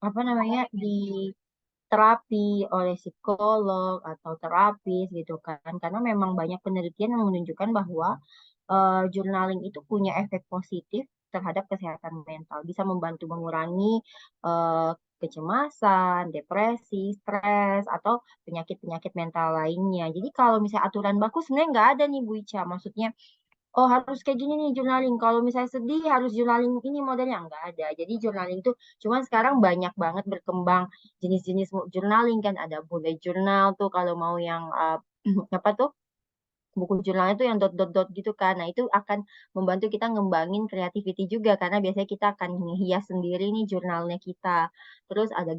apa namanya di terapi oleh psikolog atau terapis gitu kan. Karena memang banyak penelitian yang menunjukkan bahwa journaling itu punya efek positif terhadap kesehatan mental. Bisa membantu mengurangi eh, kecemasan, depresi, stres, atau penyakit-penyakit mental lainnya. Jadi kalau misalnya aturan baku sebenarnya nggak ada nih Bu Ica. Maksudnya oh harus kayak gini nih journaling. Kalau misalnya sedih harus journaling ini modelnya nggak ada. Jadi journaling tuh cuman sekarang banyak banget berkembang jenis-jenis journaling kan. Ada bullet journal tuh kalau mau yang apa tuh buku jurnalnya tuh yang dot-dot-dot gitu kan. Nah, itu akan membantu kita ngembangin creativity juga karena biasanya kita akan ngehias sendiri nih jurnalnya kita. Terus ada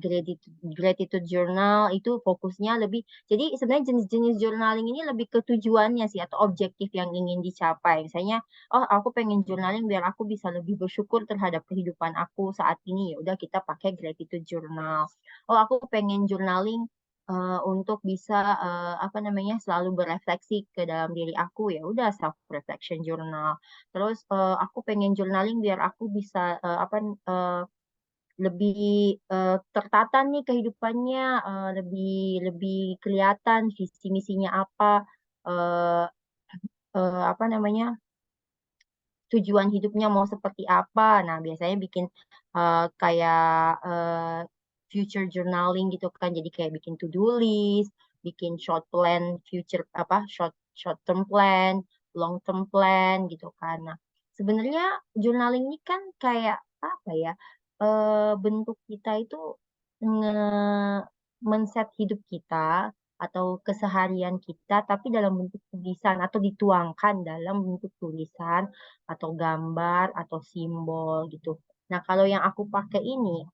gratitude journal itu fokusnya lebih. Jadi sebenarnya jenis-jenis journaling ini lebih ke tujuannya sih atau objektif yang ingin dicapai. Misalnya, oh aku pengen journaling biar aku bisa lebih bersyukur terhadap kehidupan aku saat ini. Ya udah kita pakai gratitude journal. Oh aku pengen journaling untuk bisa apa namanya selalu berefleksi ke dalam diri aku ya udah self reflection journal. Terus aku pengen journaling biar aku bisa apa lebih tertata nih kehidupannya, lebih lebih kelihatan visi misinya apa, eh, apa namanya tujuan hidupnya mau seperti apa. Nah, biasanya bikin kayak future journaling gitu kan. Jadi kayak bikin to-do list, bikin short plan future apa short term plan, long term plan gitu kan. Nah, sebenarnya journaling ini kan kayak apa ya? Bentuk kita itu nge men-set hidup kita atau keseharian kita tapi dalam bentuk tulisan atau dituangkan dalam bentuk tulisan atau gambar atau simbol gitu. Nah, kalau yang aku pakai ini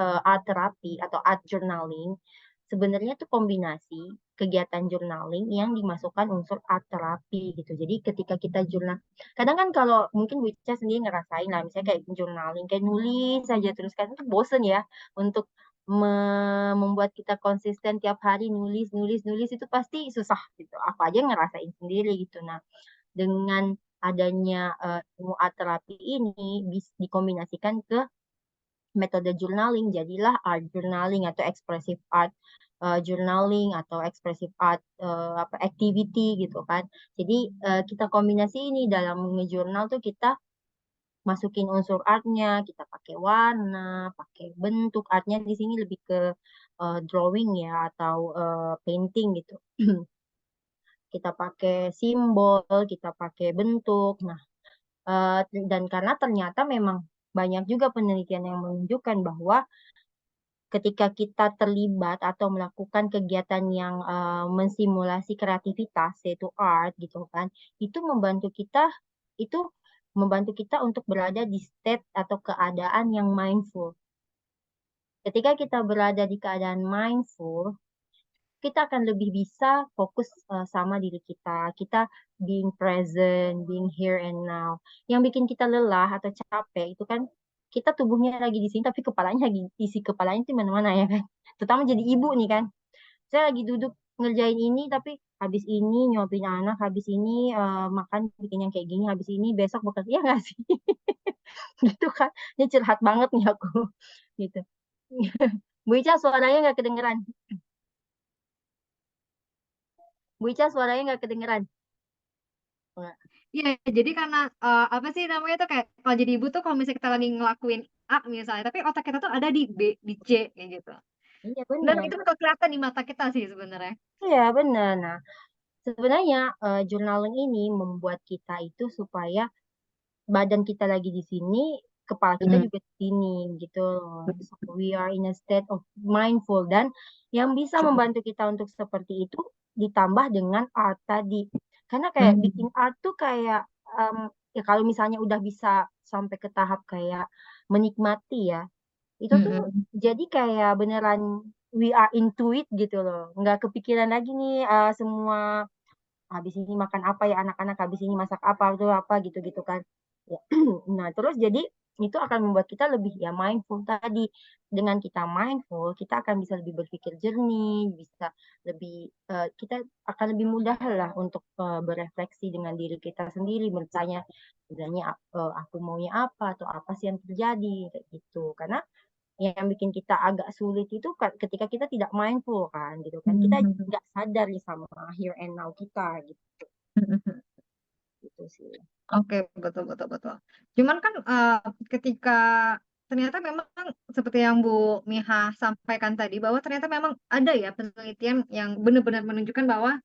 art therapy atau art journaling, sebenarnya itu kombinasi kegiatan journaling yang dimasukkan unsur art therapy gitu. Jadi ketika kita jurnal, kadang kan kalau mungkin Wicca sendiri ngerasain lah, misalnya kayak journaling, kayak nulis saja terus kan itu bosen ya untuk membuat kita konsisten tiap hari nulis nulis nulis itu pasti susah gitu. Apa aja ngerasain sendiri gitu. Nah, dengan adanya ilmu art terapi ini bisa dikombinasikan ke metode journaling, jadilah art journaling atau expressive art journaling atau expressive art apa activity gitu kan. Jadi kita kombinasi ini dalam ngejurnal tuh kita masukin unsur artnya, kita pakai warna, pakai bentuk artnya di sini lebih ke drawing ya atau painting gitu. Kita pakai simbol, kita pakai bentuk. Nah, eh, dan karena ternyata memang banyak juga penelitian yang menunjukkan bahwa ketika kita terlibat atau melakukan kegiatan yang mensimulasi kreativitas, yaitu art gitu kan, itu itu membantu kita untuk berada di state atau keadaan yang mindful. Ketika kita berada di keadaan mindful, kita akan lebih bisa fokus sama diri kita. Kita being present, being here and now. Yang bikin kita lelah atau capek itu kan kita tubuhnya lagi di sini tapi kepalanya lagi isi kepalanya itu mana-mana ya kan. Terutama jadi ibu nih kan. Saya lagi duduk ngerjain ini tapi habis ini nyuapin anak, habis ini makan bikin yang kayak gini, habis ini besok bekerja ya nggak sih? Gitu kan. Ini curhat banget nih aku. Gitu. Bu Ica suaranya nggak kedengeran. Bu Ica suaranya nggak kedengeran. Iya, jadi karena apa sih namanya tuh kayak kalau jadi ibu tuh kalau misalnya kita lagi ngelakuin A misalnya, tapi otak kita tuh ada di B, di C kayak gitu. Iya Dan benar. itu bakal kelihatan di mata kita sih sebenarnya. Iya benar. Nah, sebenarnya journaling ini membuat kita itu supaya badan kita lagi di sini, kepala kita Hmm. juga di sini gitu loh. So, we are in a state of mindful dan yang bisa membantu kita untuk seperti itu ditambah dengan art tadi. Karena kayak bikin Hmm. art tuh kayak ya kalau misalnya udah bisa sampai ke tahap kayak menikmati ya, itu tuh Mm-mm. jadi kayak beneran we are into it gitu loh. Nggak kepikiran lagi nih semua habis ini makan apa ya anak-anak habis ini masak apa tuh apa gitu-gitu kan. Ya. Nah, terus jadi itu akan membuat kita lebih ya mindful tadi. Dengan kita mindful, kita akan bisa lebih berpikir jernih, bisa lebih kita akan lebih mudah lah untuk berefleksi dengan diri kita sendiri, bertanya sebenarnya aku maunya apa atau apa sih yang terjadi kayak gitu. Karena yang bikin kita agak sulit itu ketika kita tidak mindful kan gitu kan. Kita Mhm. nggak sadar nih sama here and now kita gitu, Mhm. gitu sih. Oke, betul betul betul. Cuman kan ketika ternyata memang seperti yang Bu Miha sampaikan tadi bahwa ternyata memang ada ya penelitian yang benar-benar menunjukkan bahwa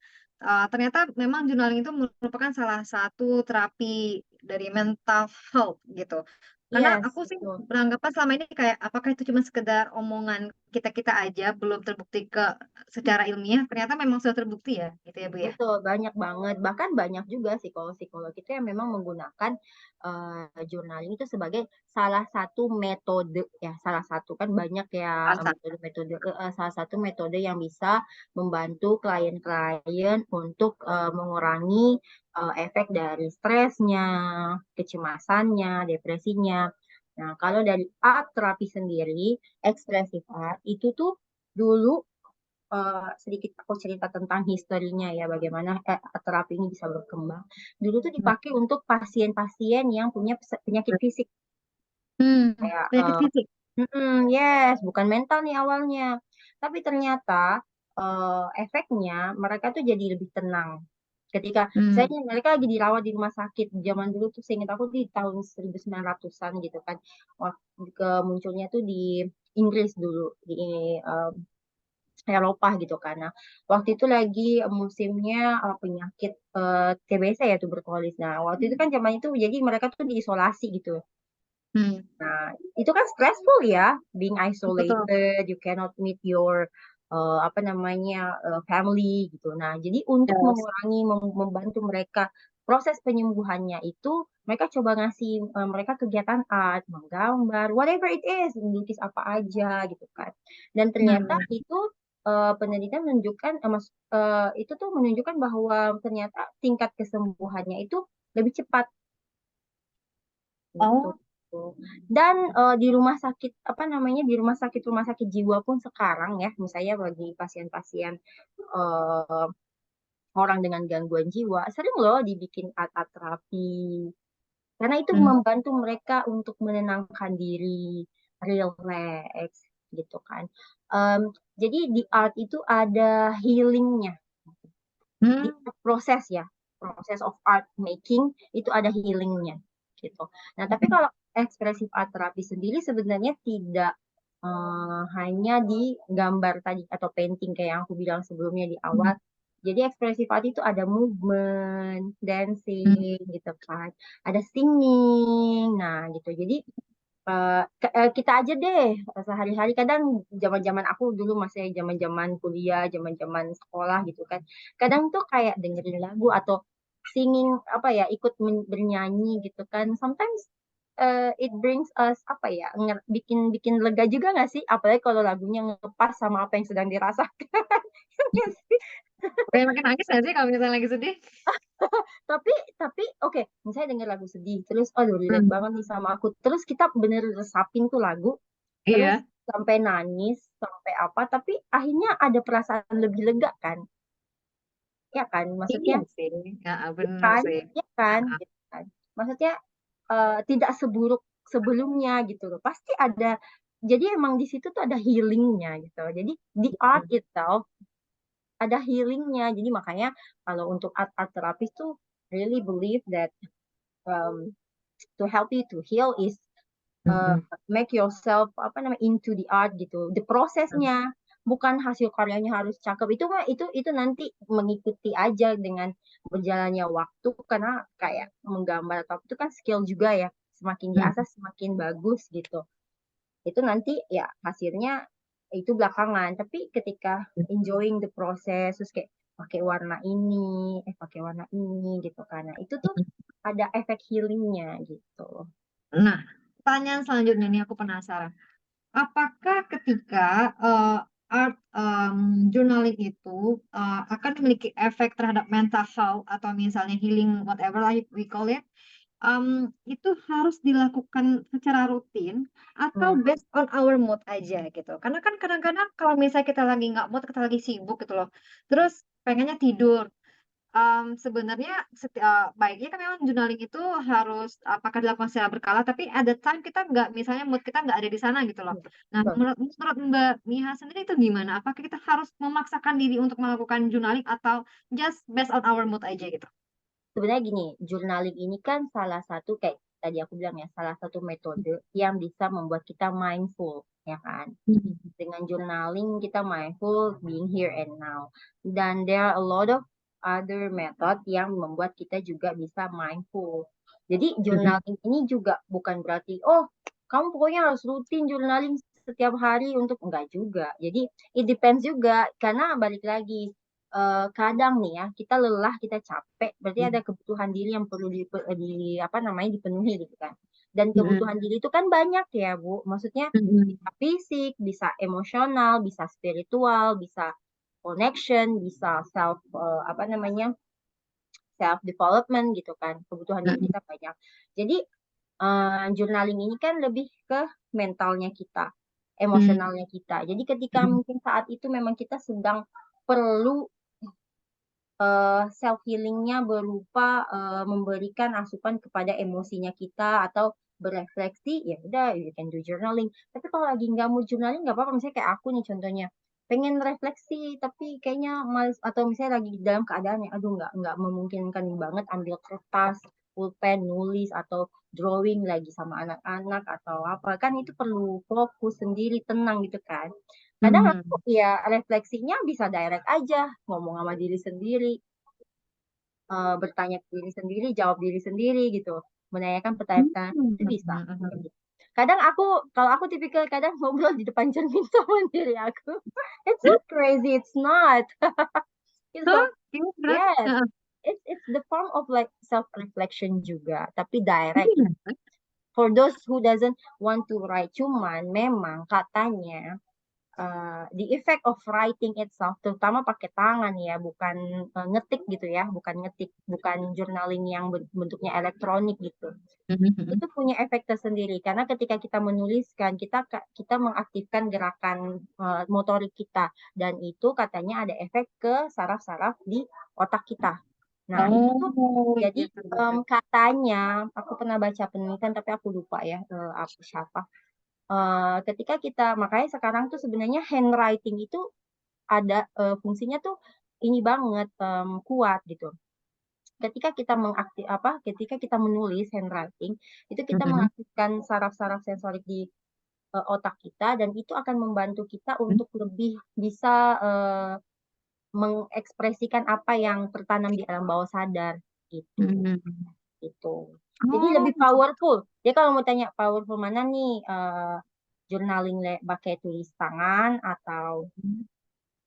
ternyata memang journaling itu merupakan salah satu terapi dari mental health gitu. Karena Yes, aku sih betul. beranggapan selama ini kayak apakah itu cuma sekedar omongan kita-kita aja belum terbukti secara ilmiah, ternyata memang sudah terbukti ya gitu ya Bu ya. Betul, banyak banget. Bahkan banyak juga psikolog-psikolog itu yang memang menggunakan journaling itu sebagai salah satu metode ya, salah satu kan banyak ya Alasan. metode-metode salah satu metode yang bisa membantu klien-klien untuk mengurangi efek dari stresnya, kecemasannya, depresinya. Nah, kalau dari art terapi sendiri, ekspresif art itu tuh dulu sedikit aku cerita tentang historinya ya, bagaimana terapi ini bisa berkembang. Dulu tuh dipakai untuk pasien-pasien yang punya penyakit fisik Hmm, kayak penyakit fisik. yes, bukan mental nih awalnya. Tapi ternyata efeknya mereka tuh jadi lebih tenang. Ketika Hmm. misalnya mereka lagi dirawat di rumah sakit, zaman dulu tuh seingat aku di tahun 1900-an gitu kan. Waktu munculnya tuh di Inggris dulu, di eh, Eropa gitu kan. Nah, waktu itu lagi musimnya penyakit TBC ya tuberkulosis. Nah, waktu itu kan zaman itu jadi mereka tuh diisolasi gitu. Hmm. Nah, itu kan stressful ya, being Betul. isolated, you cannot meet your apa namanya family gitu. Nah, jadi untuk Yes. mengurangi membantu mereka proses penyembuhannya itu mereka coba ngasih mereka kegiatan art, menggambar, whatever it is, melukis apa aja gitu kan. Dan ternyata Hmm. itu penelitian menunjukkan itu tuh menunjukkan bahwa ternyata tingkat kesembuhannya itu lebih cepat gitu. Oh. Dan di rumah sakit apa namanya di rumah sakit jiwa pun sekarang ya, misalnya bagi pasien-pasien eh, orang dengan gangguan jiwa sering loh dibikin art terapi karena itu Hmm. membantu mereka untuk menenangkan diri, relax gitu kan. Em, jadi di art itu ada healingnya, di Hmm. proses ya, proses of art making itu ada healingnya gitu. Nah, tapi kalau ekspresif art terapi sendiri sebenarnya tidak hanya di gambar tadi atau painting kayak yang aku bilang sebelumnya di awal. Jadi ekspresif art itu ada movement, Hmm. dancing gitu kan, ada singing, nah gitu. Jadi kita aja deh sehari-hari kadang zaman-zaman aku dulu masih zaman-zaman kuliah, zaman-zaman sekolah gitu kan. Kadang tuh kayak dengerin lagu atau singing apa ya, ikut bernyanyi gitu kan. Sometimes it brings us apa ya, bikin bikin lega juga nggak sih? Apalagi kalau lagunya ngepas sama apa yang sedang dirasakan. Iya sih. Kayak makin nangis gak sih kalau misalnya lagi sedih? tapi tapi oke, misalnya denger lagu sedih terus aduh relate Hmm. banget nih sama aku, terus kita bener resapin tuh lagu, terus Iya. sampai nangis sampai apa, tapi akhirnya ada perasaan lebih lega kan, ya kan Iya maksudnya, sih. Ya, ya bener kan, sih. ya kan Ah, gitu kan, maksudnya tidak seburuk sebelumnya gitu loh, pasti ada, jadi emang di situ tuh ada healingnya gitu, jadi di art hmm. itself ada healingnya, jadi makanya kalau untuk art art terapis tuh really believe that um, to help you to heal is uh, Hmm. make yourself apa namanya into the art gitu. The Hmm. prosesnya bukan hasil karyanya harus cakep, itu mah itu nanti mengikuti aja dengan berjalannya waktu, karena kayak menggambar atau itu kan skill juga ya, semakin Hmm. diasah semakin bagus gitu. Itu nanti ya hasilnya itu belakangan, tapi ketika enjoying the process terus kayak pakai warna ini, pakai warna ini gitu, karena itu tuh ada efek healingnya gitu. Nah, pertanyaan selanjutnya nih aku penasaran. Apakah ketika art journaling itu akan memiliki efek terhadap mental health atau misalnya healing whatever lah we call it, itu harus dilakukan secara rutin atau Hmm. based on our mood aja gitu. Karena kan kadang-kadang kalau misalnya kita lagi nggak mood, kita lagi sibuk gitu loh. Terus pengennya tidur. sebenarnya baiknya kan memang journaling itu harus apakah dilakukan secara berkala, tapi at the time kita nggak, misalnya mood kita nggak ada di sana gitu loh. Iya, Nah, betul. menurut Mbak Miha sendiri itu gimana? Apakah kita harus memaksakan diri untuk melakukan journaling atau just based on our mood aja gitu? Sebenarnya gini, journaling ini kan salah satu kayak tadi aku bilang ya, salah satu metode yang bisa membuat kita mindful, ya kan? Mhm. Dengan journaling kita mindful being here and now. Dan there are a lot of other method yang membuat kita juga bisa mindful. Jadi Mhm. journaling ini juga bukan berarti oh kamu pokoknya harus rutin journaling setiap hari untuk enggak juga. Jadi it depends juga karena balik lagi kadang nih ya kita lelah kita capek berarti ada kebutuhan diri yang perlu apa namanya dipenuhi gitu kan. Dan Mhm. kebutuhan diri itu kan banyak ya Bu. Maksudnya Mhm. bisa fisik, bisa emosional, bisa spiritual, bisa connection, bisa self apa namanya self development gitu kan. Kebutuhan diri Mhm. kita banyak. Jadi journaling ini kan lebih ke mentalnya kita, Mhm. emosionalnya kita. Jadi ketika Mhm. mungkin saat itu memang kita sedang perlu self healingnya berupa memberikan asupan kepada emosinya kita atau berefleksi, ya udah you can do journaling. Tapi kalau lagi nggak mau journaling nggak apa-apa. Misalnya kayak aku nih contohnya, pengen refleksi tapi kayaknya males atau misalnya lagi dalam keadaan yang aduh nggak memungkinkan banget ambil kertas, pulpen, nulis atau drawing lagi sama anak-anak atau apa kan itu perlu fokus sendiri tenang gitu kan. Kadang aku Mhm. ya refleksinya bisa direct aja ngomong sama diri sendiri, bertanya ke diri sendiri, jawab diri sendiri gitu. Menanyakan pertanyaan itu bisa. Mhm. Kadang aku, kalau aku tipikal kadang ngobrol di depan cermin sama diri aku. It's not crazy, it's not. Gitu. Oke, berat. Yes, Heeh. it's the form of like self reflection juga, tapi direct. Iya. For those who doesn't want to write, cuman memang katanya the effect of writing itself, terutama pakai tangan ya, bukan ngetik gitu ya, bukan ngetik, bukan journaling yang bentuknya elektronik gitu. Mhm. Itu punya efek tersendiri karena ketika kita menuliskan, kita mengaktifkan gerakan motorik kita dan itu katanya ada efek ke saraf-saraf di otak kita. Nah, itu tuh Oh, jadi gitu gitu. katanya aku pernah baca penelitian tapi aku lupa ya apa siapa. Ketika kita makanya sekarang tuh sebenarnya handwriting itu ada fungsinya tuh ini banget kuat gitu. Ketika kita menulis handwriting, itu kita Mhm. mengaktifkan saraf-saraf sensorik di otak kita dan itu akan membantu kita untuk lebih bisa mengekspresikan apa yang tertanam di alam bawah sadar gitu. Mhm. Gitu. Jadi Oh, lebih powerful. Dia kalau mau tanya powerful mana nih journaling pakai tulis tangan atau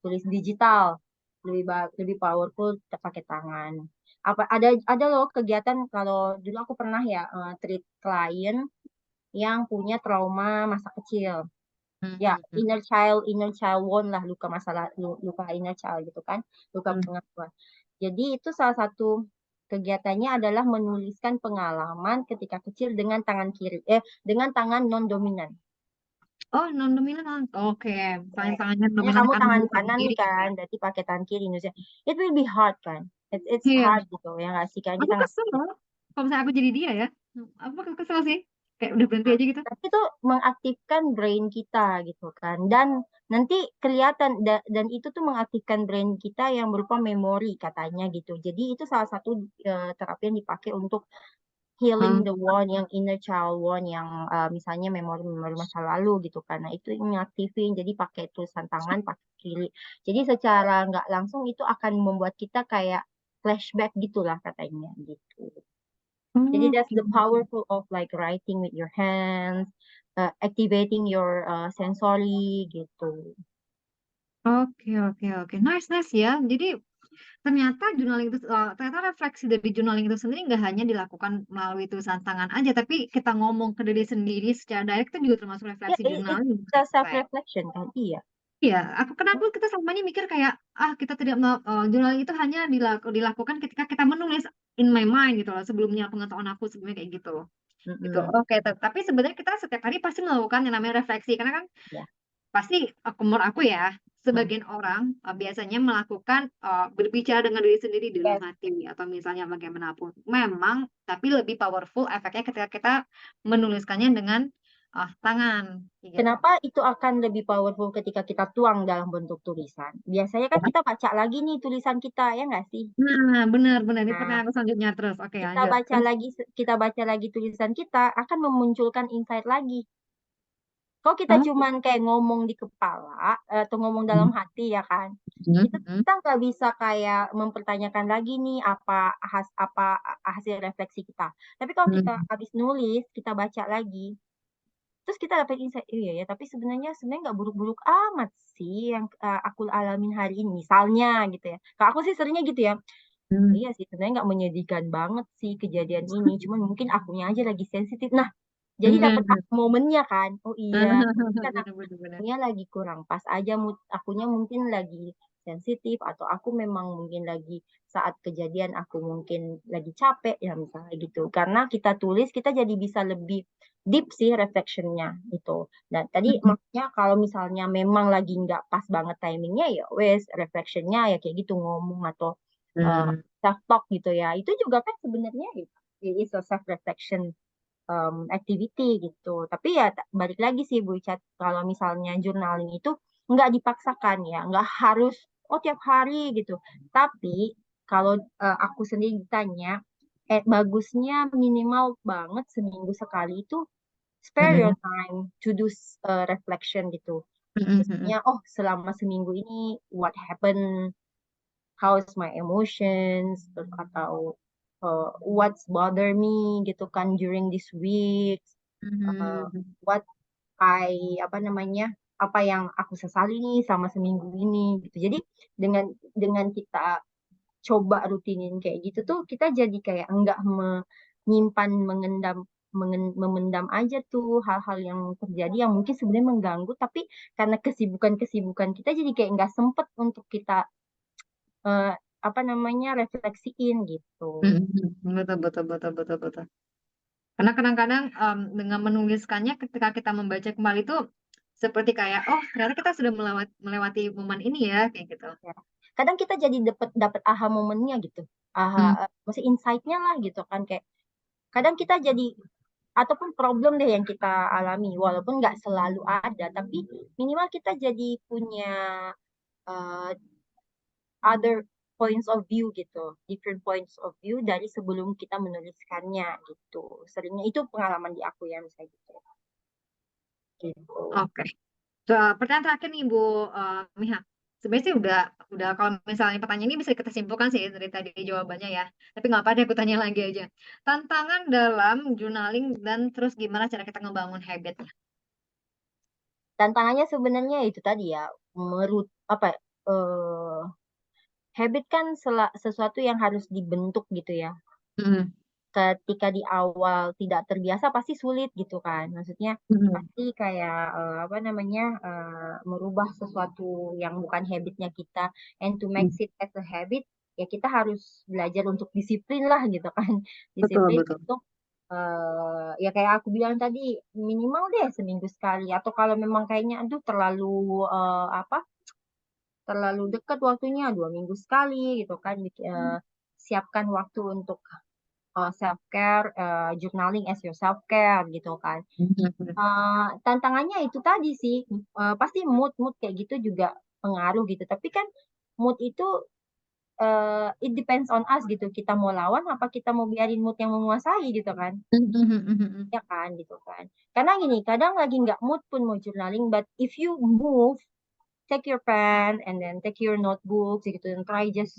tulis digital lebih powerful pakai tangan. Apa ada loh kegiatan kalau dulu aku pernah ya treat klien yang punya trauma masa kecil. Ya, mhm. inner child wound lah luka masalah luka inner child gitu kan, luka Mhm. pengasuhan. Jadi itu salah satu kegiatannya adalah menuliskan pengalaman ketika kecil dengan tangan kiri, dengan tangan non dominan. Oh, non dominan. Oke, tangan-tangannya Misalnya dominan kamu kanan tangan di tangan kanan nih kiri kan, ya. berarti pakai tangan kiri. Maksudnya, it will be hard kan. It's Iya, hard gitu ya nggak sih kan aku kita nggak. kesel loh. Kalau misalnya aku jadi dia ya, aku bakal kesel sih. Kayak udah berhenti Nah, aja gitu. tapi itu mengaktifkan brain kita gitu kan. Dan nanti kelihatan dan itu tuh mengaktifkan brain kita yang berupa memori katanya gitu. Jadi itu salah satu terapi yang dipakai untuk healing Hmm. the wound yang inner child wound yang misalnya memori-memori masa lalu gitu kan. Nah, itu ngaktifin jadi pakai tulisan tangan pakai kiri. Jadi secara nggak langsung itu akan membuat kita kayak flashback gitulah katanya gitu. Jadi that's Oke. the powerful of like writing with your hands, activating your sensory gitu. Oke, oke, oke. Nice, nice ya. Jadi ternyata journaling itu, ternyata refleksi dari journaling itu sendiri nggak hanya dilakukan melalui tulisan tangan aja, tapi kita ngomong ke diri sendiri secara direct itu juga termasuk Ya, refleksi it's journaling, a self right? reflection kan? Iya. Iya, kenapa kita selama ini mikir kayak, kita tidak journaling itu hanya dilakukan ketika kita menulis in my mind gitu loh, sebelumnya pengetahuan aku sebelumnya kayak gitu loh, gitu. Mm-mm. Oke, tapi sebenarnya kita setiap hari pasti melakukan yang namanya refleksi, karena kan Ya. pasti, menurut aku ya, Hmm. sebagian orang biasanya melakukan berbicara dengan diri sendiri di dalam Yes. hati atau misalnya bagaimanapun. Memang, tapi lebih powerful efeknya ketika kita menuliskannya dengan tangan, gitu. Kenapa itu akan lebih powerful ketika kita tuang dalam bentuk tulisan? Biasanya kan kita baca lagi nih tulisan kita, ya nggak sih? Nah, benar-benar ini Nah, pertanyaan selanjutnya terus. Oke, kita lanjut. baca Terus, lagi, kita baca lagi tulisan kita akan memunculkan insight lagi. Kalau kita oh, cuman kayak ngomong di kepala atau ngomong dalam hmm, hati ya kan, hmm, itu hmm, kita nggak bisa kayak mempertanyakan lagi nih apa hasil refleksi kita. Tapi kalau kita hmm, habis nulis, kita baca lagi, terus kita dapat insight, iya ya, tapi sebenarnya nggak buruk-buruk amat sih yang aku alamin hari ini, misalnya gitu ya. Kalau aku sih seringnya gitu ya. hmm. Iya sih, sebenarnya nggak menyedihkan banget sih kejadian ini, cuman mungkin akunya aja lagi sensitif. Nah, jadi dapat Benar, momennya kan. Oh iya, karena benar, benar. akunya lagi kurang pas aja mood, akunya mungkin lagi sensitif atau aku memang mungkin lagi saat kejadian aku mungkin lagi capek ya misalnya gitu. Karena kita tulis kita jadi bisa lebih deep sih reflectionnya itu. Dan tadi maksudnya kalau misalnya memang lagi nggak pas banget timingnya ya wes reflectionnya ya kayak gitu ngomong atau Hmm, self talk gitu ya. Itu juga kan sebenarnya it is a self reflection activity gitu. Tapi ya balik lagi sih Bu Icat, kalau misalnya journaling itu nggak dipaksakan ya, nggak harus oh tiap hari gitu. Tapi kalau aku sendiri ditanya, bagusnya minimal banget seminggu sekali itu spare your hmm, time to do reflection gitu. hmm, hmm, Misalnya, oh selama seminggu ini what happened, how's my emotions, terus atau what's bother me gitu kan during this week, uh, hmm, what apa namanya, apa yang aku sesali nih sama seminggu ini gitu. Jadi dengan kita coba rutinin kayak gitu tuh kita jadi kayak enggak menyimpan memendam aja tuh hal-hal yang terjadi yang mungkin sebenarnya mengganggu tapi karena kesibukan-kesibukan kita jadi kayak nggak sempet untuk kita eh, apa namanya refleksiin gitu. hmm, betul, betul, betul, betul, betul. Karena kadang-kadang dengan menuliskannya ketika kita membaca kembali itu seperti kayak, oh ternyata kita sudah melewati momen ini ya, kayak gitu. Ya. Kadang kita jadi dapat dapat aha momennya gitu, aha Hmm, masih insight-nya lah gitu kan kayak kadang kita jadi ataupun problem deh yang kita alami walaupun nggak selalu ada tapi minimal kita jadi punya uh, other points of view gitu, different points of view dari sebelum kita menuliskannya gitu. Seringnya itu pengalaman di aku ya misalnya gitu. oke. So, pertanyaan terakhir nih Bu Miha. Sebenarnya sih udah kalau misalnya pertanyaan ini bisa kita simpulkan sih dari tadi jawabannya ya. Tapi nggak apa-apa deh aku tanya lagi aja. Tantangan dalam journaling dan terus gimana cara kita ngebangun habit. Tantangannya sebenarnya itu tadi ya, merut apa ya, habit kan sesuatu yang harus dibentuk gitu ya. Hmm, Ketika di awal tidak terbiasa pasti sulit gitu kan. Maksudnya hmm, pasti kayak apa namanya merubah sesuatu yang bukan habitnya kita, and to make hmm. it as a habit ya kita harus belajar untuk disiplin lah gitu kan. Betul, Disiplin betul. untuk ya kayak aku bilang tadi minimal deh seminggu sekali atau kalau memang kayaknya aduh terlalu apa terlalu dekat waktunya 2 minggu sekali gitu kan. Siapkan waktu untuk self care, journaling as your self care gitu kan. Hmm, Tantangannya itu tadi sih, pasti mood kayak gitu juga pengaruh gitu. Tapi kan mood itu it depends on us gitu. Kita mau lawan apa kita mau biarin mood yang menguasai gitu kan? hmm, hmm, hmm, hmm, hmm. Ya kan gitu kan. Karena gini, kadang lagi nggak mood pun mau journaling, but if you move take your pen and then take your notebook gitu dan try just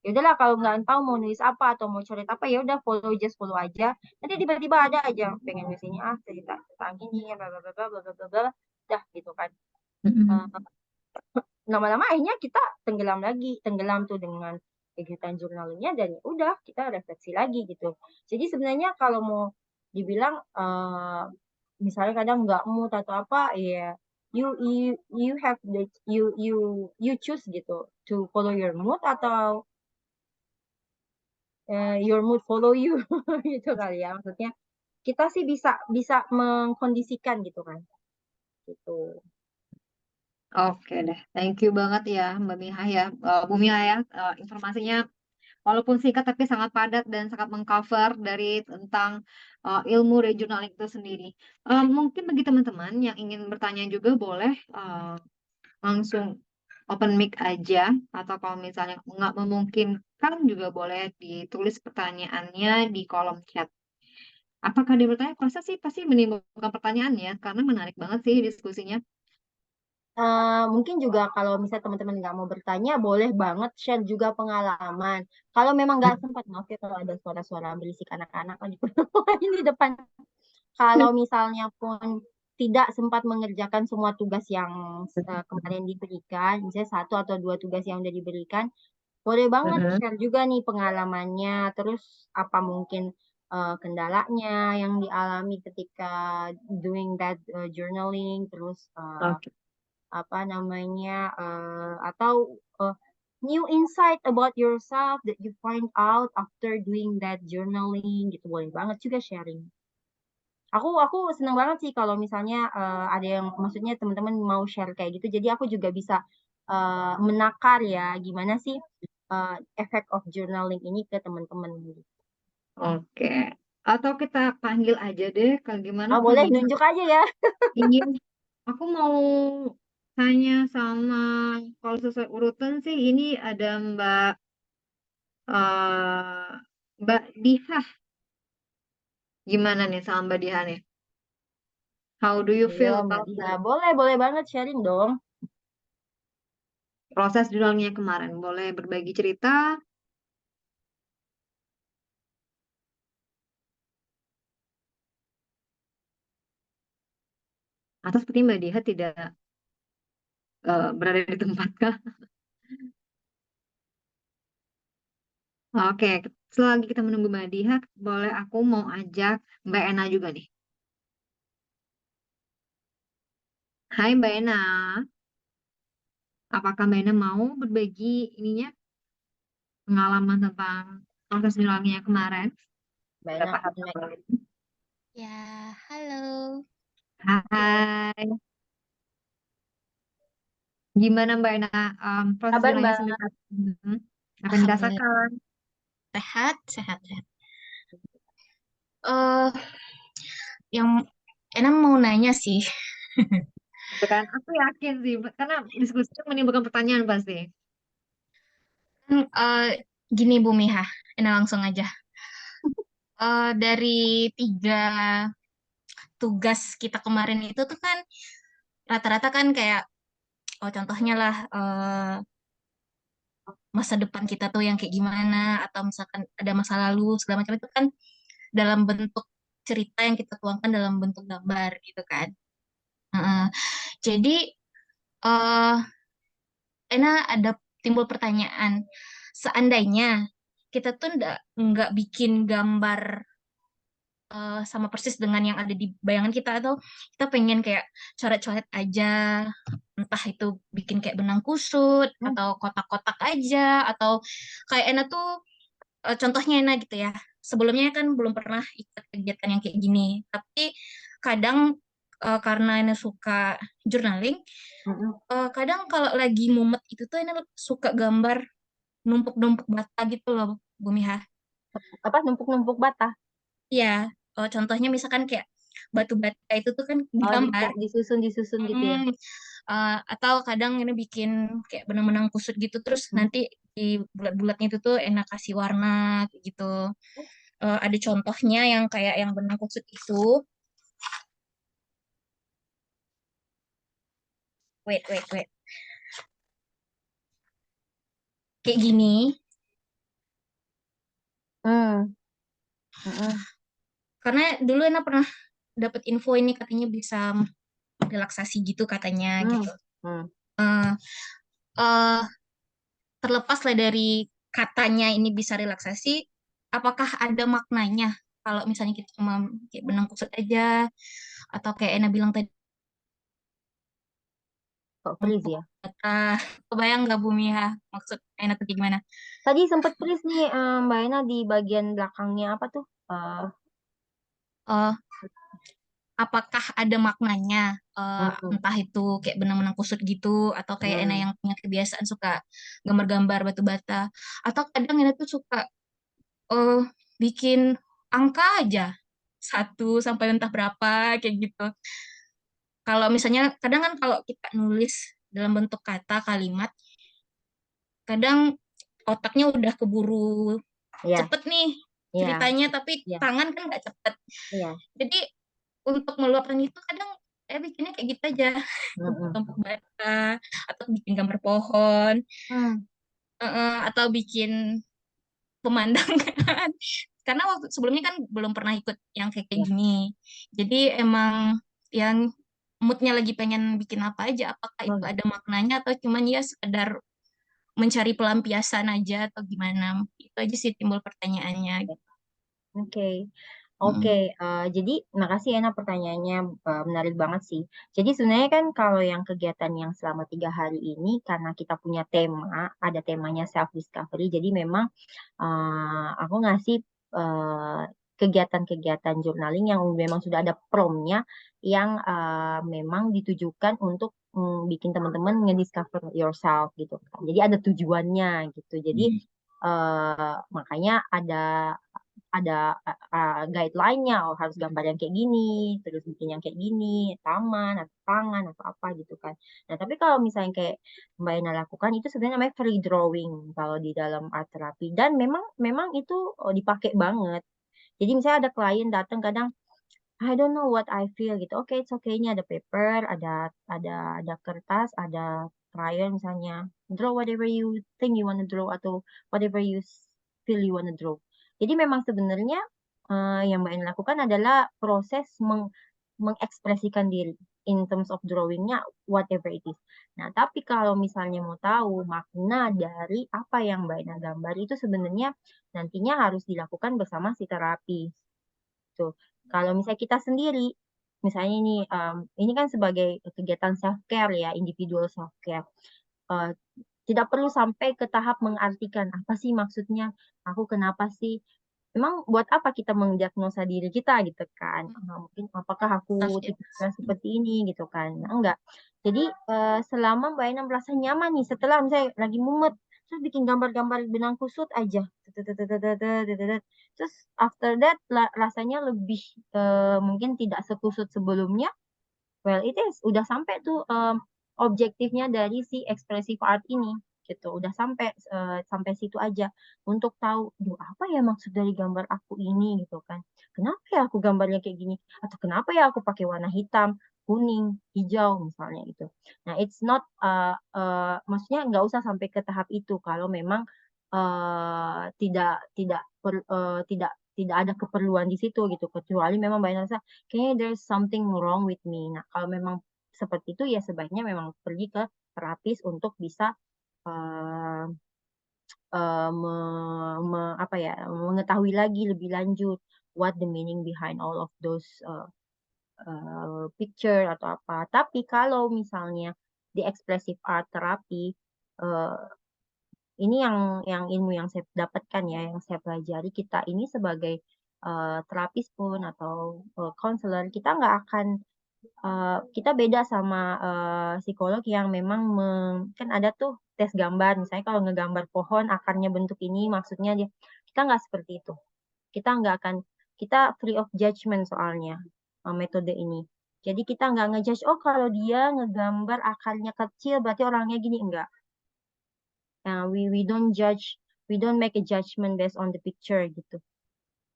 ya udahlah kalau nggak tahu mau nulis apa atau mau coret apa ya udah follow aja nanti tiba-tiba ada aja pengen nulis ini cerita tentang ini bla bla bla bla bla bla bla bla. Dah gitu kan. Hmm, Eh, lama-lama akhirnya kita tenggelam tuh dengan kegiatan jurnalnya dan ya udah kita refleksi lagi gitu. Jadi sebenarnya kalau mau dibilang misalnya kadang nggak mood atau apa ya you have the you choose gitu to follow your mood atau your mood follow you gitu kali ya maksudnya kita sih bisa bisa mengkondisikan gitu kan gitu. Oke deh, thank you banget ya Mbak Miha ya, Bu Miha ya, informasinya walaupun singkat tapi sangat padat dan sangat mengcover dari tentang ilmu regional itu sendiri. Mungkin bagi teman-teman yang ingin bertanya juga boleh langsung open mic aja, atau kalau misalnya nggak memungkinkan juga boleh ditulis pertanyaannya di kolom chat. Apakah dia bertanya? Proses sih pasti menimbulkan pertanyaan ya, karena menarik banget sih diskusinya. Mungkin juga kalau misalnya teman-teman nggak mau bertanya, boleh banget share juga pengalaman. Kalau memang nggak sempat, maaf ya kalau ada suara-suara berisik anak-anak lagi ini di depan. Kalau misalnya pun tidak sempat mengerjakan semua tugas yang kemarin diberikan, misalnya satu atau dua tugas yang udah diberikan, boleh banget Mhm. share juga nih pengalamannya, terus apa mungkin kendalanya yang dialami ketika doing that journaling, terus Oke. apa namanya atau new insight about yourself that you find out after doing that journaling gitu boleh banget juga sharing. Aku seneng banget sih kalau misalnya ada yang maksudnya teman-teman mau share kayak gitu. Jadi aku juga bisa menakar ya gimana sih efek of journaling ini ke teman-teman gitu. Oke. Atau kita panggil aja deh, kalau gimana Ah, kalau boleh misalnya nunjuk aja ya. iya, aku mau tanya sama, kalau sesuai urutan sih ini ada eh Mbak Diha. Gimana nih sama Mbak Diha nih? How do you Iya, feel Mbak about Diha. the Boleh, boleh banget sharing dong. proses jurnalnya kemarin? Boleh berbagi cerita atau seperti Mbak Diha tidak berada di tempat kah? Oke, selagi kita menunggu Mbak Diha, boleh aku mau ajak Mbak Ena juga nih. Hai Mbak Ena, apakah Mbak Ena mau berbagi ininya pengalaman tentang proses jurnalnya kemarin? Mbak Ena, Berapa hal? Ya, halo. Hai, gimana Mbak Ena proses kabar jurnalnya Mbak? sendiri? Hmm, apa yang Alhamdulillah dirasakan? sehat, sehat, sehat. Eh, yang Enak mau nanya sih. Gitu kan? Aku yakin sih, karena diskusi itu menimbulkan pertanyaan pasti. Kan, gini Bu Miha, enak langsung aja. Dari 3 tugas kita kemarin itu tuh kan rata-rata kan kayak, oh contohnya lah masa depan kita tuh yang kayak gimana, atau misalkan ada masa lalu segala macam itu kan dalam bentuk cerita yang kita tuangkan dalam bentuk gambar gitu kan. Heeh. Jadi eh ada timbul pertanyaan, seandainya kita tuh nggak bikin gambar sama persis dengan yang ada di bayangan kita, atau kita pengen kayak coret-coret aja, entah itu bikin kayak benang kusut Hmm, atau kotak-kotak aja, atau kayak Ena tuh contohnya Ena gitu ya, sebelumnya kan belum pernah ikut kegiatan yang kayak gini, tapi kadang karena Ena suka journaling, mm-mm. kadang kalau lagi mumet itu tuh Ena suka gambar numpuk-numpuk bata gitu loh, Bu Miha. Apa numpuk-numpuk bata? Iya, contohnya misalkan kayak batu bata itu tuh kan Oh, digambar. disusun-disusun gitu ya. Mm, atau kadang ini bikin kayak benang-benang kusut gitu, terus Hmm. nanti di bulat-bulatnya itu tuh enak kasih warna kayak gitu. Ada contohnya yang kayak yang benang kusut itu. Wait, wait, wait. Kayak gini. Hmm. Mm-mm. Karena dulu Ena pernah dapat info ini katanya bisa relaksasi gitu katanya gitu. Hmm. Hmm. eh Terlepas lah dari katanya ini bisa relaksasi, apakah ada maknanya kalau misalnya kita cuma kayak benang kusut aja, atau kayak Ena bilang tadi Kok freeze untuk ya? data, kebayang nggak Bu Mia maksud Ena tuh kayak gimana? Tadi sempet freeze nih Mbak Ena di bagian belakangnya apa tuh? apakah ada maknanya, Mm, entah itu kayak benang-benang kusut gitu atau kayak Ena mm, yang punya kebiasaan suka gambar-gambar batu bata, atau kadang Ena tuh suka eh bikin angka aja 1 sampai entah berapa kayak gitu. Kalau misalnya kadang kan kalau kita nulis dalam bentuk kata kalimat, kadang otaknya udah keburu ya, cepet nih ya, ceritanya, tapi ya, tangan kan nggak cepet. ya. Jadi untuk meluapkan itu kadang bikinnya kayak gitu aja, Mm-mm. tumpuk bata atau bikin gambar pohon, Hmm, atau bikin pemandangan. Karena waktu sebelumnya kan belum pernah ikut yang kayak kayak ya. gini. Jadi emang yang moodnya lagi pengen bikin apa aja, apakah itu Oh, ada maknanya atau cuman ya sekedar mencari pelampiasan aja atau gimana. Itu aja sih timbul pertanyaannya. ya. Oke, oke. Mm. Jadi makasih Ena pertanyaannya menarik banget sih. Jadi sebenarnya kan kalau yang kegiatan yang selama 3 hari ini karena kita punya tema, ada temanya self discovery. Jadi memang aku ngasih eh, kegiatan-kegiatan journaling yang memang sudah ada promnya yang memang ditujukan untuk bikin teman-teman ngediscover yourself gitu kan. Jadi ada tujuannya gitu. Jadi makanya ada guideline-nya, oh harus gambar yang kayak gini, terus bikin yang kayak gini, taman atau tangan atau apa gitu kan. Nah, tapi kalau misalnya kayak Mbak Ena lakukan itu sebenarnya namanya free drawing kalau di dalam art therapy dan memang memang itu dipakai banget. Jadi misalnya ada klien datang kadang I don't know what I feel gitu. Oke, it's okay. Ini ada paper, ada kertas, ada crayon misalnya. Draw whatever you think you wanna draw atau whatever you feel you wanna draw. Jadi memang sebenarnya yang Mbak Eni lakukan adalah proses mengekspresikan diri in terms of drawingnya whatever it is. Nah, tapi kalau misalnya mau tahu makna dari apa yang Mbak Ena gambar itu sebenarnya nantinya harus dilakukan bersama si terapis. Tuh. Kalau misalnya kita sendiri, misalnya ini kan sebagai kegiatan self care ya, individual self care. Tidak perlu sampai ke tahap mengartikan apa sih maksudnya, aku kenapa sih, memang buat apa kita mendiagnosa diri kita gitu kan. Mungkin apakah aku Self tipikalnya seperti ini gitu kan. Nah, enggak. Jadi selama Mbak Ina merasa nyaman nih setelah misalnya lagi mumet terus bikin gambar-gambar benang kusut aja. Terus after that rasanya lebih mungkin tidak sekusut sebelumnya. Well, it is udah sampai tuh objektifnya dari si expressive art ini gitu. Udah sampai situ aja untuk tahu, duh apa ya maksud dari gambar aku ini gitu kan. Kenapa ya aku gambarnya kayak gini? Atau kenapa ya aku pakai warna hitam, kuning, hijau misalnya itu. Nah, it's not maksudnya nggak usah sampai ke tahap itu kalau memang tidak ada keperluan di situ gitu kecuali memang banyak kayaknya there's something wrong with me. Nah, kalau memang seperti itu ya sebaiknya memang pergi ke terapis untuk bisa eh, apa ya mengetahui lagi lebih lanjut what the meaning behind all of those picture atau apa. Tapi kalau misalnya di expressive art therapy eh, ini yang ilmu yang saya dapatkan ya, yang saya pelajari kita ini sebagai terapis pun atau konselor kita nggak akan kita beda sama psikolog yang memang kan ada tuh tes gambar. Misalnya kalau ngegambar pohon akarnya bentuk ini, maksudnya dia kita nggak seperti itu. Kita nggak akan kita free of judgment soalnya metode ini. Jadi kita nggak ngejudge, oh kalau dia ngegambar akarnya kecil berarti orangnya gini enggak. We don't judge, we don't make a judgment based on the picture gitu.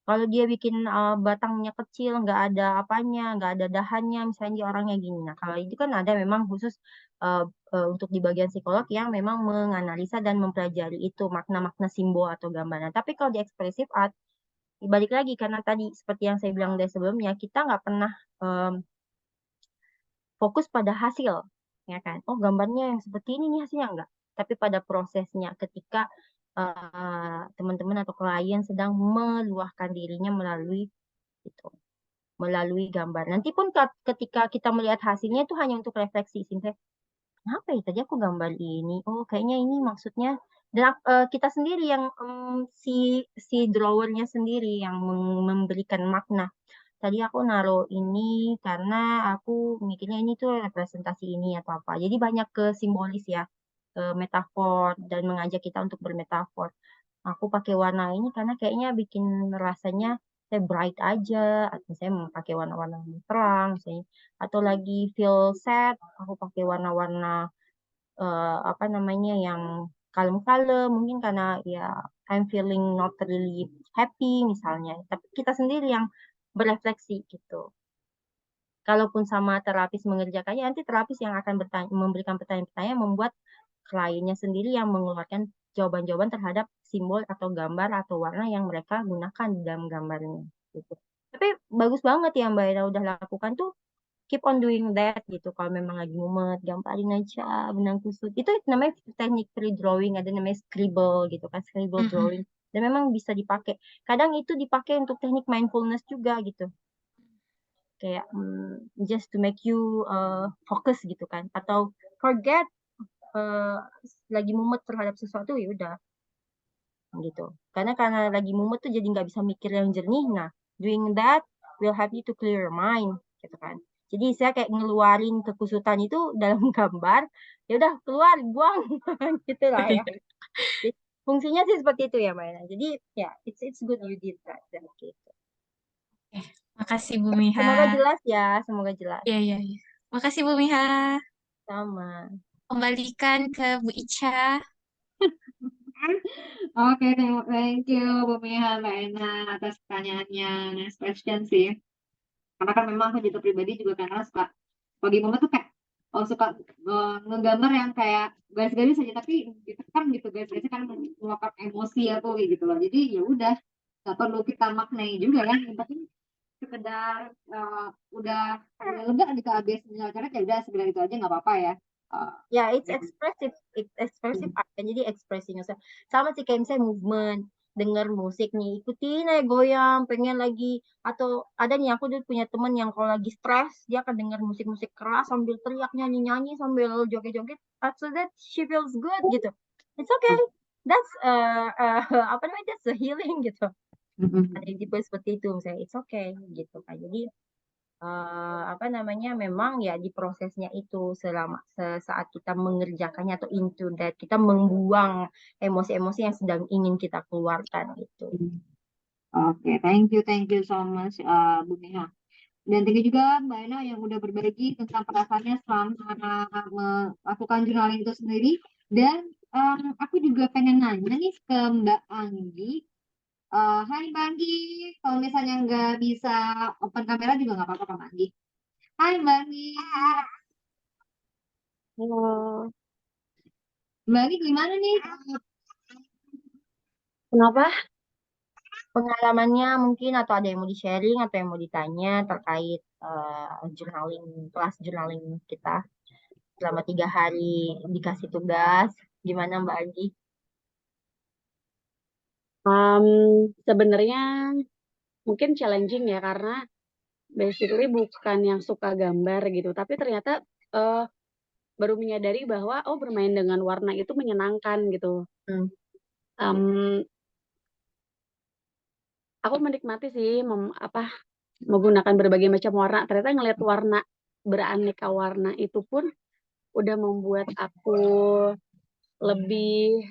Kalau dia bikin batangnya kecil, nggak ada apanya, nggak ada dahannya, misalnya dia orangnya gini. Nah, kalau itu kan ada memang khusus uh, untuk di bagian psikolog yang memang menganalisa dan mempelajari itu makna-makna simbol atau gambar. Nah, tapi kalau di expressive art, balik lagi karena tadi seperti yang saya bilang dari sebelumnya, kita nggak pernah um, fokus pada hasil, ya kan? Oh, gambarnya yang seperti ini nih hasilnya enggak. Tapi pada prosesnya ketika teman-teman atau klien sedang meluahkan dirinya itu, melalui gambar. Nanti pun ketika kita melihat hasilnya itu hanya untuk refleksi. Sehingga, kenapa ya tadi aku gambar ini? Oh, kayaknya ini maksudnya. Dan kita sendiri yang si drawernya sendiri yang memberikan makna. tadi aku naruh ini karena aku mikirnya ini tuh representasi ini atau apa. Jadi banyak ke simbolis ya, ke metafor dan mengajak kita untuk bermetafor. Aku pakai warna ini karena kayaknya bikin rasanya kayak bright aja, atau saya mau pakai warna-warna yang terang, misalnya, atau lagi feel sad, aku pakai warna-warna apa namanya yang kalem-kalem, mungkin karena ya I'm feeling not really happy misalnya. Tapi kita sendiri yang berefleksi gitu. Kalaupun sama terapis mengerjakannya, nanti terapis yang akan memberikan pertanyaan-pertanyaan membuat kliennya sendiri yang mengeluarkan jawaban-jawaban terhadap simbol atau gambar atau warna yang mereka gunakan di dalam gambarnya. Gitu. Tapi bagus banget ya Mbak Ira udah lakukan tuh, keep on doing that gitu. Kalau memang lagi mumet, gamparin aja benang kusut. Itu namanya teknik free drawing, ada namanya scribble gitu kan, scribble Mm-mm. drawing. Dan memang bisa dipakai. Kadang itu dipakai untuk teknik mindfulness juga gitu. Kayak just to make you fokus gitu kan. Atau forget uh, lagi mumet terhadap sesuatu ya udah gitu. Karena lagi mumet tuh jadi nggak bisa mikir yang jernih. Nah, doing that will help you to clear your mind, gitu kan. Jadi saya kayak ngeluarin kekusutan itu dalam gambar, ya udah keluar, buang, gitu lah ya. Jadi, fungsinya sih seperti itu ya, Mbak Ena. Jadi ya, it's good you did that. Dan gitu. Eh, makasih Bu Miha. Semoga jelas ya, semoga jelas. Iya, iya, iya. Makasih Bu Miha. Sama. Kembalikan ke Bu Ica. Oke, thank you Bu Miha, Mbak Ena atas pertanyaannya. Next question sih. Karena kan memang aku juga pribadi juga karena suka bagi mama tuh kayak suka ngegambar yang kayak garis-garis aja tapi ditekan gitu garis-garisnya kan meluapkan emosi aku kayak gitu loh. Jadi ya udah nggak perlu kita maknai juga kan. Yang penting sekedar udah lega gitu habis menyelesaikan ya udah sekedar itu aja nggak apa-apa ya. Eh, Ya, it's ya. expressive art kan, jadi expressing yourself. Sama sih kayak misalnya movement, denger musik nih, ikutin aja goyang, pengen lagi, atau ada nih aku dulu punya temen yang kalau lagi stres, dia akan denger musik-musik keras sambil teriak nyanyi-nyanyi sambil joget-joget, after that she feels good gitu. It's okay. That's apa namanya? That's a healing gitu. Ada yang tipe seperti itu misalnya, it's okay gitu kan. Jadi apa namanya memang ya di prosesnya itu saat kita mengerjakannya atau into that kita membuang emosi-emosi yang sedang ingin kita keluarkan gitu. Oke, thank you so much, Bu Neha. Dan thank you juga Mbak Ena yang udah berbagi tentang perasaannya selama melakukan journaling itu sendiri. Dan aku juga pengen nanya nih ke Mbak Anggi. Hai Mbak Anggi, kalau misalnya nggak bisa open kamera juga nggak apa-apa Mbak Anggi. Hai Mbak Anggi, Halo, Mbak Anggi gimana nih? kenapa? Pengalamannya mungkin atau ada yang mau di-sharing atau yang mau ditanya terkait journaling, kelas journaling kita selama 3 hari dikasih tugas, gimana Mbak Agi? Um, Sebenarnya mungkin challenging ya karena basically bukan yang suka gambar gitu, tapi ternyata eh, baru menyadari bahwa oh bermain dengan warna itu menyenangkan gitu. Hmm. Um, aku menikmati sih menggunakan berbagai macam warna. Ternyata ngeliat warna beraneka warna itu pun udah membuat aku lebih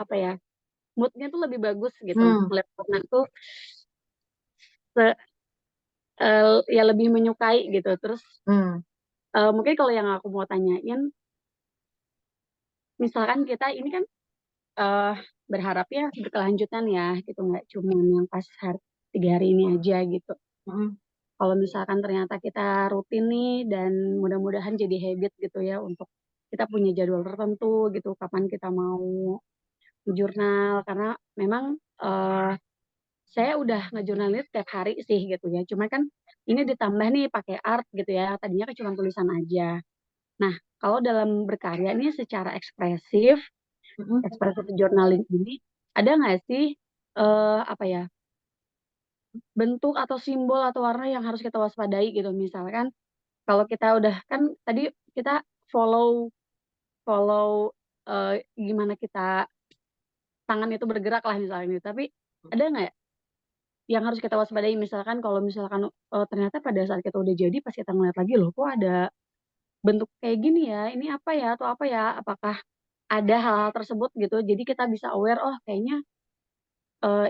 apa ya moodnya tuh lebih bagus gitu. Hmm. Ngeliat warna tuh se- ya lebih menyukai gitu. Terus Hmm. mungkin kalau yang aku mau tanyain, misalkan kita ini kan eh, berharapnya berkelanjutan ya, gitu nggak cuma yang pas 3 hari ini aja gitu. Hmm. Kalau misalkan ternyata kita rutin nih dan mudah-mudahan jadi habit gitu ya untuk kita punya jadwal tertentu gitu, kapan kita mau jurnal, karena memang eh, saya udah ngejurnalin tiap hari sih gitu ya. Cuma kan ini ditambah nih pakai art gitu ya. Tadinya kan cuma tulisan aja. Nah, kalau dalam berkarya ini secara ekspresif, Hmm. ekspresif journaling ini, ada nggak sih apa ya bentuk atau simbol atau warna yang harus kita waspadai gitu? Misalkan kalau kita udah kan tadi kita follow follow gimana kita tangan itu bergerak lah misalnya. Tapi ada nggak yang harus kita waspadai misalkan kalau misalkan ternyata pada saat kita udah jadi pas kita ngeliat lagi loh kok ada bentuk kayak gini ya, ini apa ya atau apa ya, apakah ada hal-hal tersebut gitu, jadi kita bisa aware oh kayaknya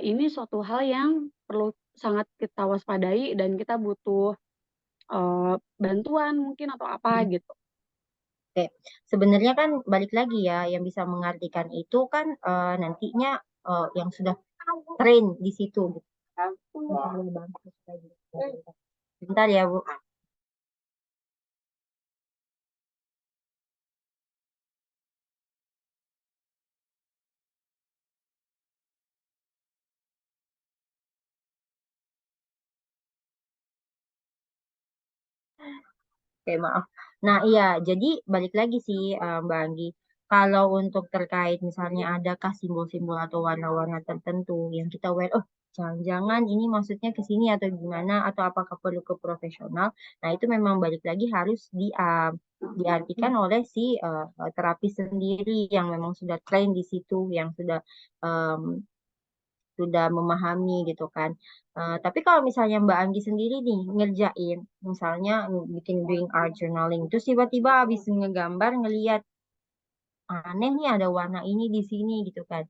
ini suatu hal yang perlu sangat kita waspadai dan kita butuh bantuan mungkin atau apa gitu. Oke, sebenarnya kan balik lagi ya, yang bisa mengartikan itu kan nantinya yang sudah train di situ gitu kan. Misalnya bagus kayak gitu. Bentar ya, Bu. Oke, maaf. Nah, iya, jadi balik lagi sih Mbak Anggi. Kalau untuk terkait misalnya adakah simbol-simbol atau warna-warna tertentu yang kita aware, oh jangan-jangan ini maksudnya ke sini atau gimana, atau apakah perlu ke profesional. Nah, itu memang balik lagi harus diartikan oleh si terapis sendiri yang memang sudah train di situ, yang sudah memahami gitu kan. Tapi kalau misalnya Mbak Anggi sendiri nih ngerjain, misalnya bikin doing art journaling, terus tiba-tiba habis ngegambar ngeliat aneh nih ada warna ini di sini gitu kan.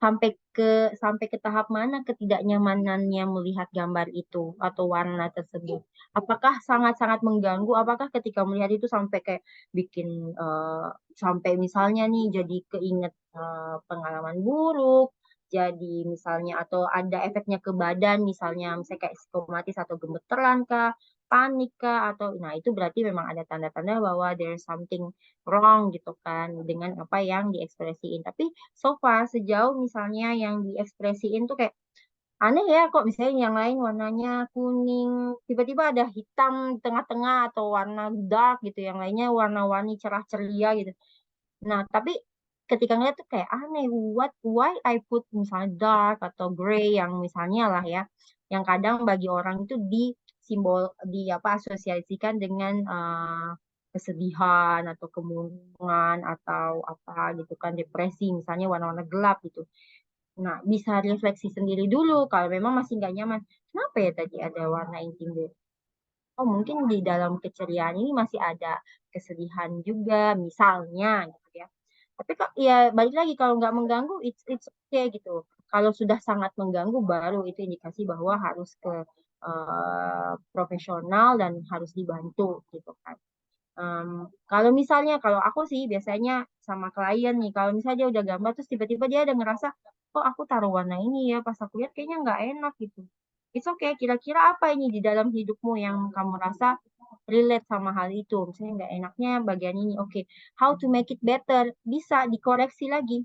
Sampai ke sampai ke tahap mana ketidaknyamanannya melihat gambar itu atau warna tersebut? Apakah sangat-sangat mengganggu? Apakah ketika melihat itu sampai kayak bikin sampai misalnya nih jadi keinget pengalaman buruk, jadi misalnya atau ada efeknya ke badan misalnya kayak psikomatis atau gemeteran kah, panik kah atau nah itu berarti memang ada tanda-tanda bahwa there's something wrong gitu kan dengan apa yang diekspresiin. Tapi so far sejauh misalnya yang diekspresiin tuh kayak aneh ya kok misalnya yang lain warnanya kuning tiba-tiba ada hitam di tengah-tengah atau warna dark gitu yang lainnya warna-warni cerah ceria gitu. Nah, tapi ketika ngeliat tuh kayak aneh, why I put misalnya dark atau gray yang misalnya lah ya, yang kadang bagi orang itu di simbol di apa asosiasikan dengan kesedihan atau kemurungan atau apa gitu kan depresi misalnya warna-warna gelap gitu. Nah, bisa refleksi sendiri dulu kalau memang masih nggak nyaman. Kenapa ya tadi ada warna intim deh? Oh, mungkin di dalam keceriaan ini masih ada kesedihan juga misalnya gitu ya. Tapi kok ya balik lagi kalau nggak mengganggu it's okay gitu. Kalau sudah sangat mengganggu baru itu indikasi bahwa harus ke profesional dan harus dibantu gitu kan. Kalau misalnya kalau aku sih biasanya sama klien nih kalau misalnya dia udah gambar terus tiba-tiba dia ada ngerasa kok aku taruh warna ini ya pas aku lihat kayaknya nggak enak gitu. It's okay. Kira-kira apa ini di dalam hidupmu yang kamu rasa relate sama hal itu? Misalnya nggak enaknya bagian ini. Oke, how to make it better? Bisa dikoreksi lagi.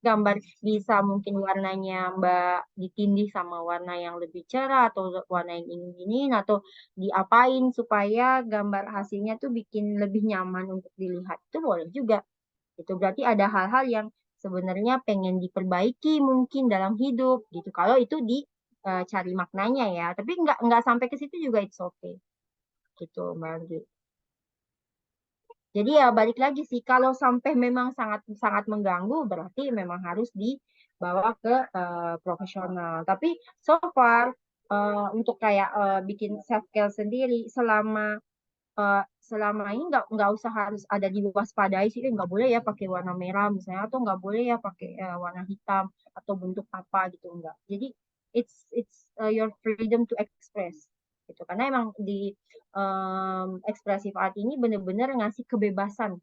Gambar bisa mungkin warnanya Mbak ditindih sama warna yang lebih cerah atau warna yang ini atau diapain supaya gambar hasilnya tuh bikin lebih nyaman untuk dilihat. Itu boleh juga. Itu berarti ada hal-hal yang sebenarnya pengen diperbaiki mungkin dalam hidup gitu. Kalau itu dicari maknanya ya. Tapi nggak sampai ke situ juga it's okay. Gitu Mbak Anggi. Jadi ya balik lagi sih, kalau sampai memang sangat sangat mengganggu, berarti memang harus dibawa ke profesional. Tapi so far untuk kayak bikin self care sendiri, selama ini nggak usah harus ada diwaspadai sih, nggak boleh ya pakai warna merah misalnya, atau nggak boleh ya pakai warna hitam atau bentuk apa gitu enggak. Jadi it's your freedom to express gitu. Karena emang di expressive art ini bener-bener ngasih kebebasan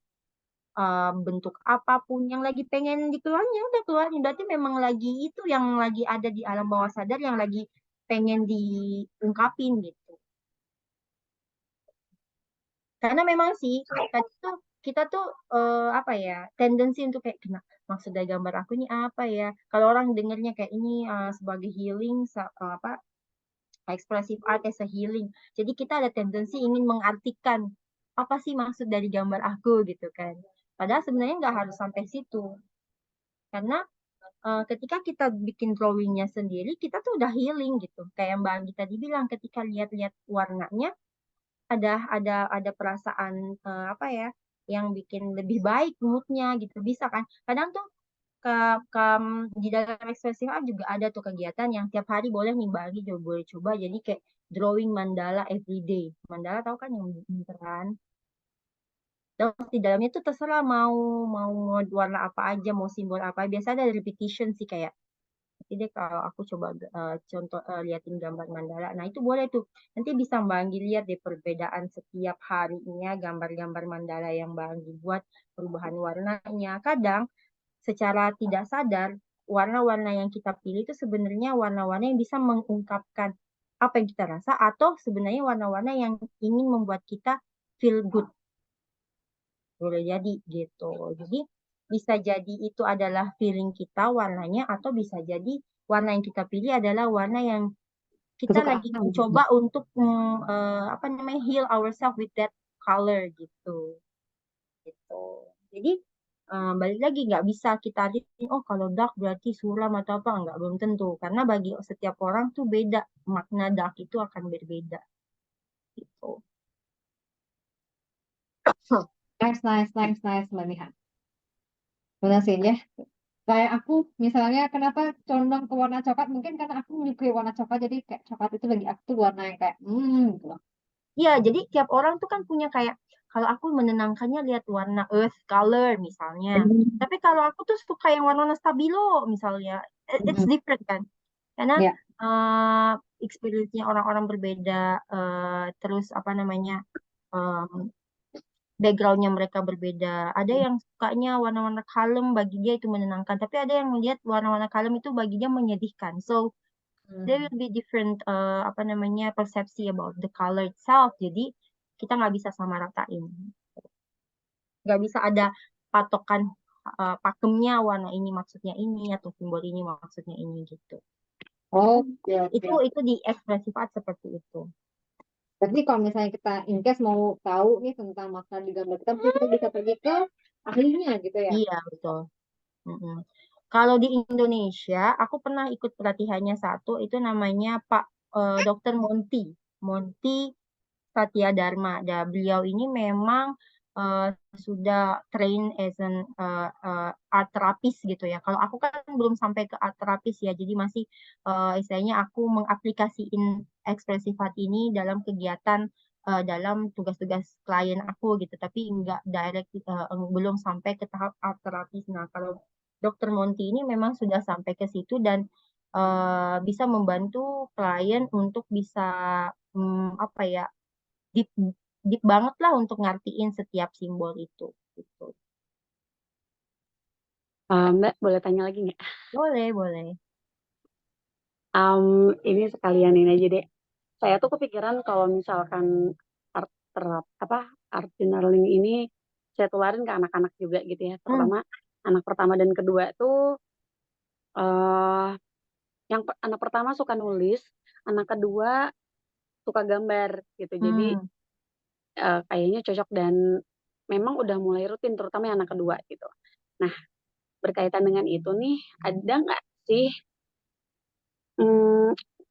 bentuk apapun yang lagi pengen dikeluarin ya udah keluarin. Berarti memang lagi itu yang lagi ada di alam bawah sadar yang lagi pengen diungkapin gitu. Karena memang sih tadi tuh kita tuh apa ya tendensi untuk kayak kena maksud dari gambar aku ini apa ya? Kalau orang dengernya kayak ini sebagai healing apa expressive art as a healing. Jadi kita ada tendensi ingin mengartikan apa sih maksud dari gambar aku gitu kan. Padahal sebenarnya nggak harus sampai situ. Karena ketika kita bikin drawingnya sendiri, kita tuh udah healing gitu. Kayak Mbak Anggi tadi bilang, ketika lihat-lihat warnanya, ada perasaan apa ya, yang bikin lebih baik moodnya gitu. Bisa kan? Kadang tuh di dalam ekspresif art juga ada tuh kegiatan yang tiap hari boleh nih Mbak Anggi juga boleh coba. Jadi kayak drawing mandala everyday. Mandala tahu kan yang beneran. Terus di dalamnya tuh terserah mau mau warna apa aja, mau simbol apa. Biasanya ada repetition sih kayak. Nanti deh kalau aku coba contoh liatin gambar mandala. Nah itu boleh tuh. Nanti bisa Mbak Anggi lihat deh perbedaan setiap harinya gambar-gambar mandala yang Mbak Anggi buat, perubahan warnanya. Kadang secara tidak sadar warna-warna yang kita pilih itu sebenarnya warna-warna yang bisa mengungkapkan apa yang kita rasa atau sebenarnya warna-warna yang ingin membuat kita feel good. Boleh jadi gitu. Jadi bisa jadi itu adalah feeling kita warnanya atau bisa jadi warna yang kita pilih adalah warna yang kita lagi Kesukaan. mencoba untuk apa namanya heal ourselves with that color gitu. Gitu. Jadi balik lagi nggak bisa kita lihat oh kalau dark berarti suram atau apa nggak, belum tentu karena bagi setiap orang tuh beda, makna dark itu akan berbeda gitu. Nice, nice, nice, nice, Mbak Niha. Benar sih ya. Kayak aku misalnya kenapa condong ke warna coklat, mungkin karena aku menyukai warna coklat, jadi kayak coklat itu bagi aku tuh warna yang kayak gitu loh. Iya, jadi tiap orang tuh kan punya kayak kalau aku menenangkannya lihat warna earth color misalnya. Tapi kalau aku tuh suka yang warna stabilo misalnya. It's different kan. Karena Ya. experience-nya orang-orang berbeda, terus apa namanya backgroundnya mereka berbeda. Ada yang sukanya warna-warna kalem, bagi dia itu menenangkan. Tapi ada yang melihat warna-warna kalem itu bagi dia menyedihkan. So there will be different apa namanya persepsi about the color itself. Jadi kita nggak bisa sama ratain. Nggak bisa ada patokan pakemnya warna ini maksudnya ini atau simbol ini maksudnya ini gitu. Oke, oke. Itu di ekspresif art seperti itu. Berarti kalau misalnya kita in case mau tahu nih tentang makna di gambar kita, mungkin kita bisa pergi ke ahlinya gitu ya. Iya betul. Mm-mm. Kalau di Indonesia, aku pernah ikut pelatihannya satu, itu namanya Pak Dr. Monty. Monty Satya Dharma. Dan beliau ini memang eh, sudah train as an art therapist gitu ya. Kalau aku kan belum sampai ke art therapist ya, jadi masih istilahnya aku mengaplikasiin ekspresif art ini dalam kegiatan dalam tugas-tugas klien aku gitu. Tapi nggak direct, belum sampai ke tahap art therapist. Nah, kalau Dokter Monty ini memang sudah sampai ke situ dan bisa membantu klien untuk bisa apa ya deep deep banget lah untuk ngertiin setiap simbol itu gitu. Mbak, boleh tanya lagi nggak? Boleh, boleh. Ini sekalian ini aja deh. Saya tuh kepikiran kalau misalkan art art journaling ini saya tularin ke anak-anak juga gitu ya. Terutama anak pertama dan kedua tuh eh anak pertama suka nulis, anak kedua suka gambar gitu. Jadi kayaknya cocok dan memang udah mulai rutin terutama yang anak kedua gitu. Nah, berkaitan dengan itu nih, ada nggak sih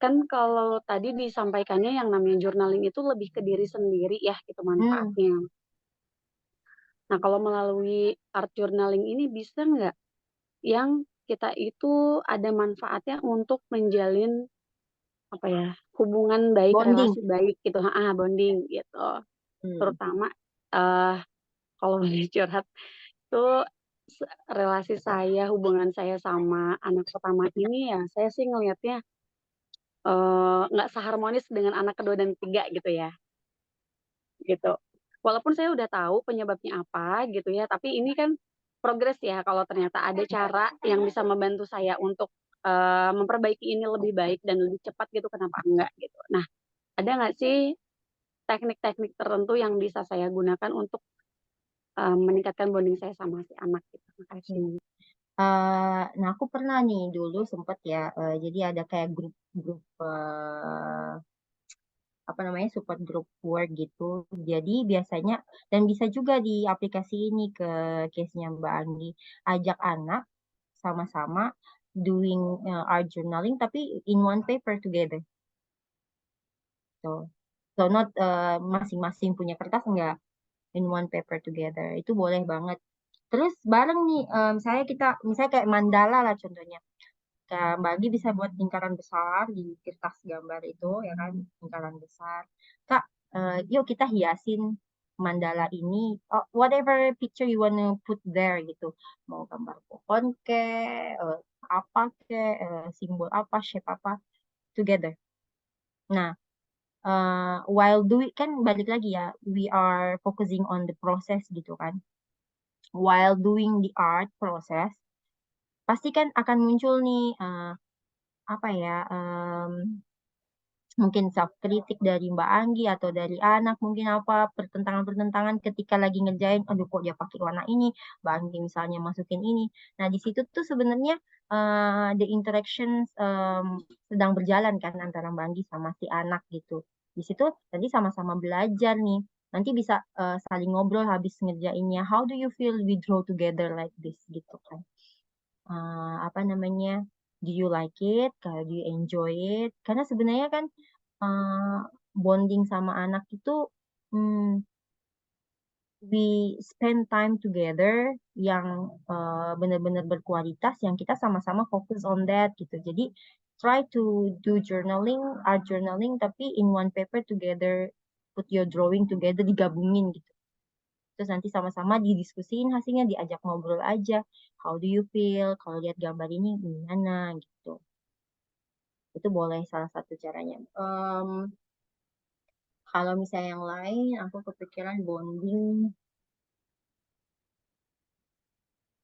kan kalau tadi disampaikannya yang namanya journaling itu lebih ke diri sendiri ya gitu manfaatnya. Nah, kalau melalui art journaling ini bisa nggak yang kita itu ada manfaatnya untuk menjalin apa ya hubungan baik, Bonding. relasi baik gitu, bonding gitu. Terutama eh kalau boleh curhat tuh relasi saya, hubungan saya sama anak pertama ini ya, saya sih ngelihatnya nggak seharmonis dengan anak kedua dan ketiga gitu ya, gitu. Walaupun saya udah tahu penyebabnya apa gitu ya, tapi ini kan progres ya. Kalau ternyata ada cara yang bisa membantu saya untuk memperbaiki ini lebih baik dan lebih cepat gitu, kenapa enggak gitu. Nah, ada nggak sih teknik-teknik tertentu yang bisa saya gunakan untuk meningkatkan bonding saya sama si anak gitu? Makasih. Nah, aku pernah nih dulu sempet ya, jadi ada kayak grup apa namanya support group work gitu. Jadi biasanya dan bisa juga di aplikasi ini ke case-nya Mbak Anggi, ajak anak sama-sama doing art journaling tapi in one paper together. So, so not masing-masing punya kertas enggak, in one paper together. Itu boleh banget. Terus bareng nih, misalnya kayak mandala lah contohnya. Kayak Mbak Agi bisa buat lingkaran besar di kertas gambar itu, ya kan, lingkaran besar. Kak, yuk kita hiasin mandala ini, whatever picture you wanna put there gitu. Mau gambar pohon ke, apa ke, simbol apa, shape apa, together. Nah, while doing kan balik lagi ya, we are focusing on the process gitu kan. While doing the art process, pasti kan akan muncul nih apa ya, mungkin self kritik dari Mbak Anggi atau dari anak, mungkin apa pertentangan-pertentangan ketika lagi ngerjain, aduh kok dia pakai warna ini, Mbak Anggi misalnya masukin ini. Nah di situ tuh sebenarnya the interactions sedang berjalan kan antara Mbak Anggi sama si anak gitu. Di situ nanti sama-sama belajar nih. Nanti bisa saling ngobrol habis ngerjainnya. How do you feel we draw together like this gitu kan? Apa namanya, do you like it, do you enjoy it, karena sebenarnya kan uh, bonding sama anak itu, hmm, we spend time together yang benar-benar berkualitas, yang kita sama-sama fokus on that gitu. Jadi try to do journaling, art journaling, tapi in one paper together, put your drawing together, digabungin gitu. Terus nanti sama-sama didiskusiin hasilnya, diajak ngobrol aja. How do you feel? Kalau lihat gambar ini gimana gitu. Itu boleh salah satu caranya. Kalau misalnya yang lain, aku kepikiran bonding.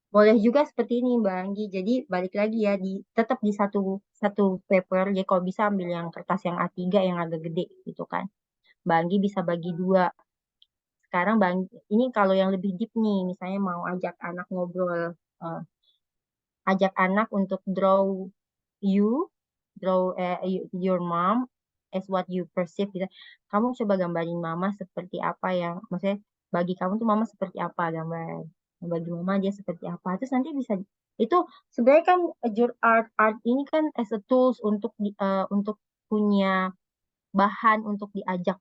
Boleh juga seperti ini, Mbak Anggi. Jadi balik lagi ya, tetap di satu satu paper. Ya kalau bisa ambil yang kertas yang A3 yang agak gede gitu kan. Mbak Anggi bisa bagi dua. Sekarang Mbak Anggi, ini kalau yang lebih deep nih, misalnya mau ajak anak ngobrol, eh, ajak anak untuk you, your mom as what you perceive gitu. Kamu coba gambarin mama seperti apa yang, maksudnya bagi kamu tuh mama seperti apa gambar. Bagi mama dia seperti apa. Terus nanti bisa itu sebenarnya kan art ini kan as a tools untuk punya bahan untuk diajak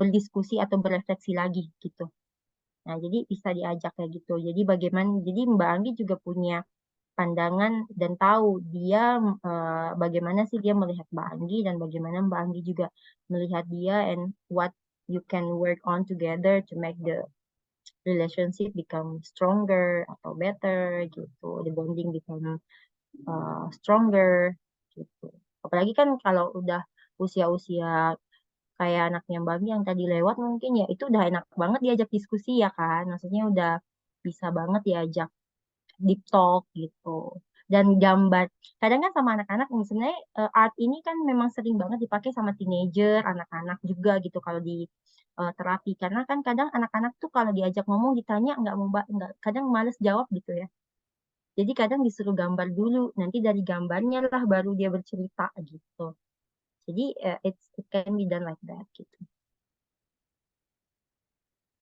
berdiskusi atau berefleksi lagi gitu. Nah, jadi bisa diajak kayak gitu. Jadi Mbak Anggi juga punya pandangan dan tahu dia bagaimana sih dia melihat Mbak Anggi dan bagaimana Mbak Anggi juga melihat dia, and what you can work on together to make the relationship become stronger atau better gitu, the bonding become stronger gitu. Apalagi kan kalau udah usia-usia kayak anaknya Mbak Anggi yang tadi lewat, mungkin ya itu udah enak banget diajak diskusi ya kan, maksudnya udah bisa banget diajak deep talk gitu. Dan gambar, kadang kan sama anak-anak sebenarnya art ini kan memang sering banget dipakai sama teenager, anak-anak juga gitu kalau di terapi. Karena kan kadang anak-anak tuh kalau diajak ngomong ditanya nggak, kadang males jawab gitu ya. Jadi kadang disuruh gambar dulu, nanti dari gambarnya lah baru dia bercerita gitu. Jadi it can be done like that gitu.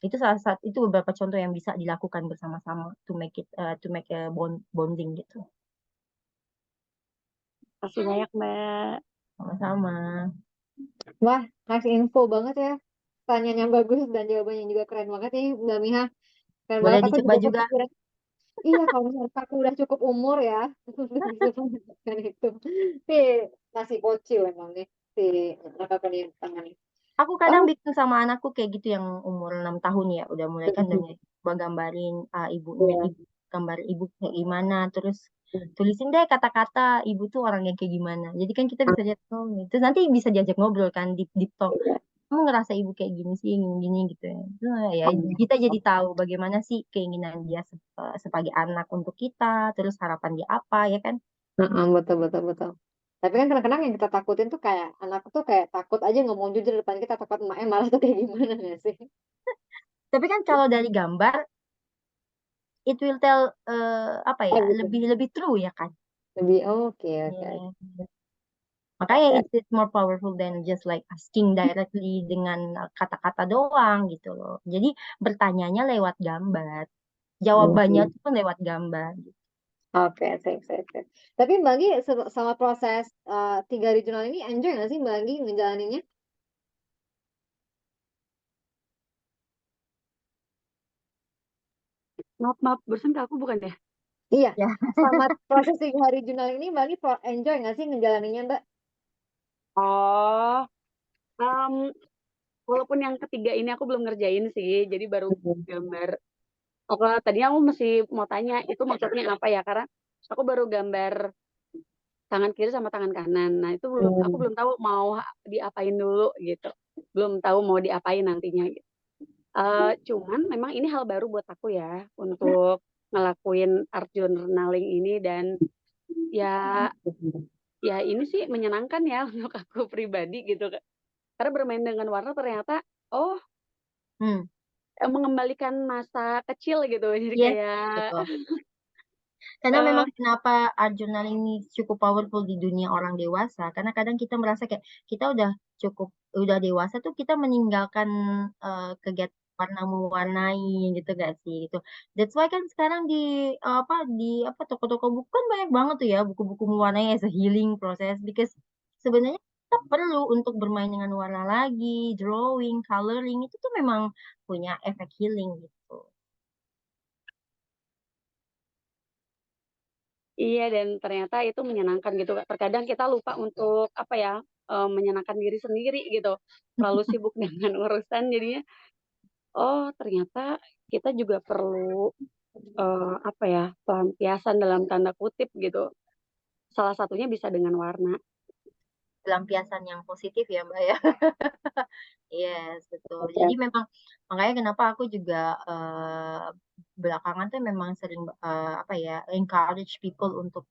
Itu salah satu, itu beberapa contoh yang bisa dilakukan bersama-sama to make a bonding gitu. Kasih banyak, Mbak. Sama-sama. Wah, ngasih info banget ya. Pertanyaan yang bagus dan jawabannya juga keren banget nih, Mbak Miha. Keren Boleh banget. Aku dicoba juga juga. kepikiran. Iya, kalau misalnya aku udah cukup umur ya, udah bisa melakukan itu. Tapi masih bocil emang nih, si anak ini tangan. Aku kadang Oh, bikin sama anakku kayak gitu yang umur 6 tahun ya. Udah mulai kan udah mulai coba gambarin ibunya, iya. gambar ibu kayak gimana. Terus tulisin deh kata-kata ibu tuh orang yang kayak gimana. Jadi kan kita bisa lihat, oh, terus nanti bisa diajak ngobrol kan, deep talk. Kamu ngerasa ibu kayak gini sih, gini gitu ya. Terus, ya kita jadi tahu bagaimana sih keinginan dia sebagai anak untuk kita. Terus harapan dia apa ya kan. Heeh, betul, betul, betul. Tapi kan kadang-kadang yang kita takutin tuh kayak anak tuh kayak takut aja ngomong jujur di depan kita, takut emaknya malah tuh kayak gimana nggak sih? Tapi kan kalau dari gambar, it will tell apa ya, Oh gitu. lebih lebih true ya kan. Lebih oke, oke. Ya. Makanya it's more powerful than just like asking directly dengan kata-kata doang gitu loh. Jadi bertanyanya lewat gambar, jawabannya Oke, tuh lewat gambar. oke, sip, sip, sip. Tapi Mbak Anggi sama proses 3 regional ini enjoy nggak sih Mbak Anggi ngejalaninnya? Maaf, barusan ke aku bukan ya? Iya, Ya, selamat proses 3 hari journaling ini Mbak ini enjoy nggak sih ngejalaninnya Mbak? Oh, em, walaupun yang ketiga ini aku belum ngerjain sih, jadi baru gambar. Oke, tadinya aku masih mau tanya itu maksudnya apa ya, karena aku baru gambar tangan kiri sama tangan kanan. Nah, itu aku belum tahu mau diapain dulu gitu. Belum tahu mau diapain nantinya gitu. Cuman memang ini hal baru buat aku ya untuk ngelakuin art journaling ini, dan ya ya ini sih menyenangkan ya untuk aku pribadi gitu. Karena bermain dengan warna ternyata oh hmm, mengembalikan masa kecil gitu. Jadi yes, kayak betul. Karena eh, memang kenapa art journaling ini cukup powerful di dunia orang dewasa, karena kadang kita merasa kayak kita udah dewasa tuh kita meninggalkan kegiatan warna mewarnai gitu gak sih gitu. That's why kan sekarang di toko-toko buku kan banyak banget tuh ya buku-buku mewarnai as a healing process, because sebenarnya kita perlu untuk bermain dengan warna lagi, drawing, coloring itu tuh memang punya efek healing gitu. iya, dan ternyata itu menyenangkan gitu. Terkadang kita lupa untuk apa ya, menyenangkan diri sendiri gitu. Terlalu sibuk dengan urusan jadinya. Oh, ternyata kita juga perlu apa ya, pelampiasan dalam tanda kutip gitu. Salah satunya bisa dengan warna. Pelampiasan yang positif ya Mbak ya. Yes, betul. Jadi Oke. memang makanya kenapa aku juga belakangan tuh memang sering encourage people untuk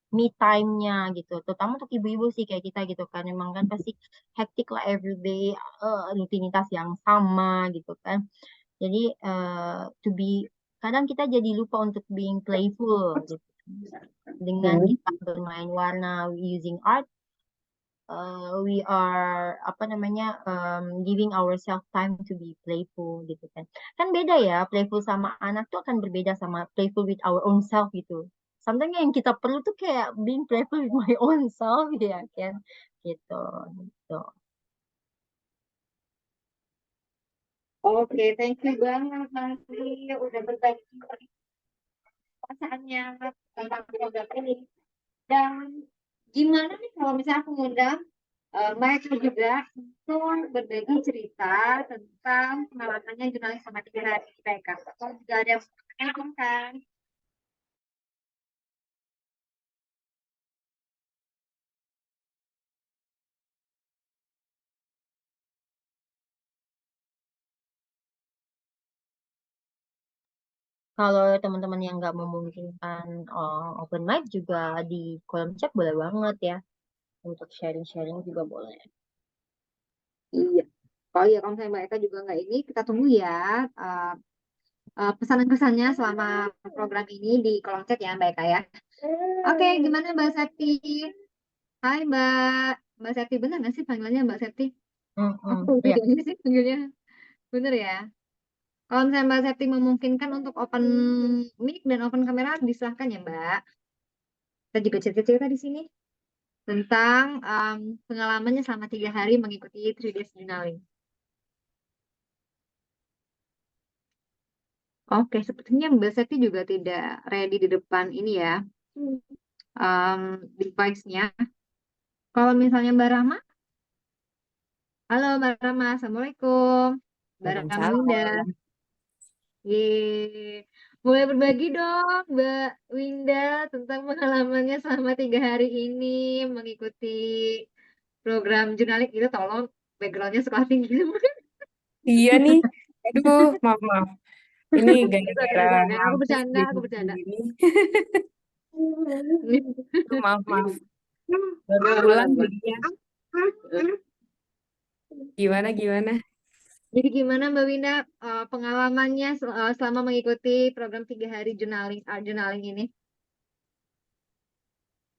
me time-nya gitu. Terutama untuk ibu-ibu sih kayak kita gitu kan. Memang kan pasti hektik lah everyday, rutinitas yang sama gitu kan. Jadi to be kadang kita jadi lupa untuk being playful gitu. Dengan kita bermain warna using art, we are apa namanya giving ourselves time to be playful gitu kan. Kan beda ya, playful sama anak tuh akan berbeda sama playful with our own self gitu. Sometimes yang kita perlu tuh kayak being playful with my own self ya kan gitu. Gitu. Oke, thank you banget nanti udah berbagi perasaannya tentang program ini. Dan gimana nih kalau misalnya aku ngundang mereka juga untuk berbagi cerita tentang pengalamannya jurnalis sama 3 hari di PK. Kalau juga ada yang mau bertanya, kan? Kalau teman-teman yang nggak memungkinkan open mic juga di kolom chat boleh banget ya untuk sharing-sharing juga boleh. Iya. Kalau misalnya mereka juga nggak ini, kita tunggu ya uh, pesanan-pesannya selama program ini di kolom chat ya Mbak Eka ya. Oke, gimana Mbak Septi? Hai Mbak. Mbak Septi benar nggak sih panggilannya Mbak Septi? Aku Ya. juga ini sih panggilnya. Bener ya? Kalau misalnya Mbak Septi memungkinkan untuk open mic dan open kamera, disilahkan ya Mbak. Kita juga cerita-cerita di sini tentang pengalamannya selama 3 hari mengikuti 3 days journaling. Oke, sepertinya Mbak Septi juga tidak ready di depan ini ya, device-nya. Kalau misalnya Mbak Rahma, halo Mbak Rahma, Assalamualaikum. Mbak Rahma Winda, Waalaikumsalam. yeay. Boleh berbagi dong Mbak Winda tentang pengalamannya selama 3 hari ini mengikuti program jurnalis itu, tolong backgroundnya sekolah tinggi. Iya nih, aduh, maaf maaf. Ini Bisa, gara-gara bisa, bisa. Aku ngampus bercanda, di aku buku bercanda. ini. Aduh, maaf maaf. Baru pulang jadinya. Gimana gimana? Jadi gimana Mbak Winda pengalamannya selama mengikuti program 3 hari journaling, art journaling ini?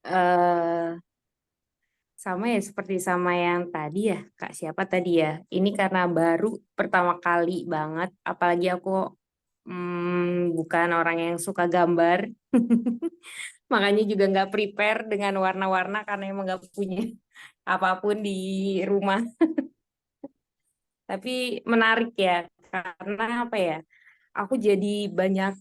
eh Sama ya seperti sama yang tadi ya, Kak siapa tadi ya? Ini karena baru pertama kali banget, apalagi aku bukan orang yang suka gambar. Makanya juga nggak prepare dengan warna-warna karena emang nggak punya apapun di rumah. Tapi menarik ya, karena apa ya? aku jadi banyak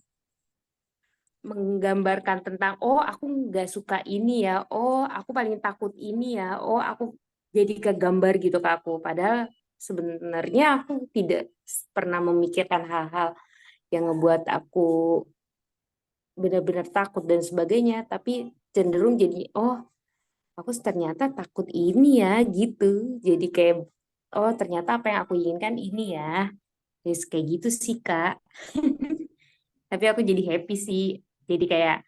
menggambarkan tentang, oh aku nggak suka ini ya, oh aku paling takut ini ya, oh aku jadi kegambar gitu ke aku. Padahal sebenarnya aku tidak pernah memikirkan hal-hal yang ngebuat aku benar-benar takut dan sebagainya, tapi cenderung jadi, oh aku ternyata takut ini ya gitu. Jadi kayak, oh ternyata apa yang aku inginkan ini ya. Terus kayak gitu sih Kak. Tapi aku jadi happy sih. Jadi kayak,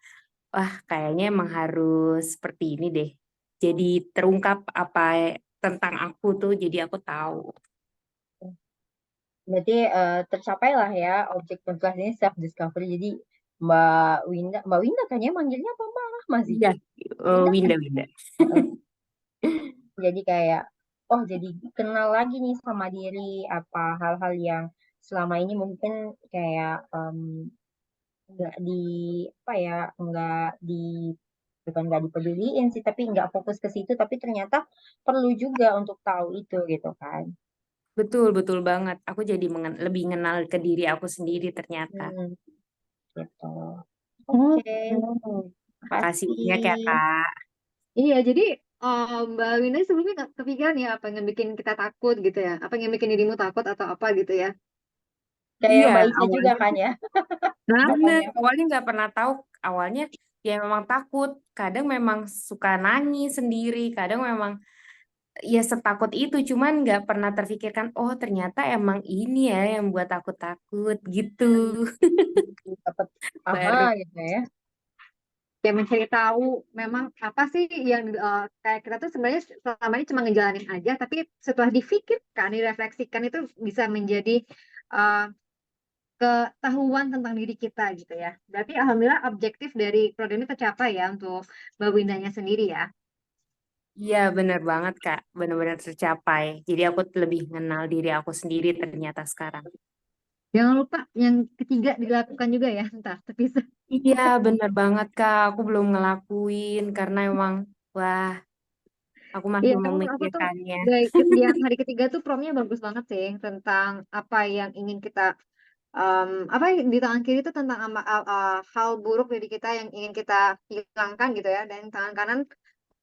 wah kayaknya emang harus seperti ini deh. Jadi terungkap apa tentang aku tuh, jadi aku tahu. Berarti tercapai lah ya objektif kelas ini self discovery. Jadi Mbak Winda kayaknya manggilnya apa Mbak masih? Iya, Winda kan? Winda, Winda. Heeh. Jadi kayak oh jadi kenal lagi nih sama diri apa hal-hal yang selama ini mungkin kayak nggak di apa ya nggak di bukan nggak dipeduliin sih tapi nggak fokus ke situ tapi ternyata perlu juga untuk tahu itu gitu kan. Betul, betul banget. Aku jadi lebih mengenal ke diri aku sendiri ternyata. Hmm, gitu. Oh, Oke, Makasih banyak ya makasih. Kak. iya, jadi Mbak Winda sebelumnya nggak kepikiran ya apa yang bikin kita takut gitu ya? Apa yang bikin dirimu takut atau apa gitu ya? Kayak Iya, Mbak Isha juga awalnya kan ya. bener, Katanya. awalnya nggak pernah tahu. Awalnya ya memang takut. Kadang memang suka nangis sendiri. Kadang memang ya setakut itu. Cuman nggak pernah terfikirkan, oh ternyata emang ini ya yang buat aku takut gitu. Dapat aha Baru. gitu ya. Kayak mencari tahu memang apa sih yang kayak kita tuh sebenarnya selama ini cuma ngejalanin aja, tapi setelah difikirkan, direfleksikan itu bisa menjadi eh, ketahuan tentang diri kita gitu ya. Berarti alhamdulillah objektif dari program ini tercapai ya untuk Mbak Windanya sendiri ya. Iya, bener banget Kak. Benar-benar tercapai. Jadi aku lebih mengenal diri aku sendiri ternyata sekarang. Jangan lupa yang ketiga dilakukan juga ya, entah terpisah. Iya, bener banget Kak. Aku belum ngelakuin karena emang, wah, aku Iya, masih kalau menurut aku tuh memikirkannya. yang hari ketiga tuh promnya bagus banget sih tentang apa yang ingin kita apa di tangan kiri itu tentang hal buruk dari kita yang ingin kita hilangkan gitu ya, dan tangan kanan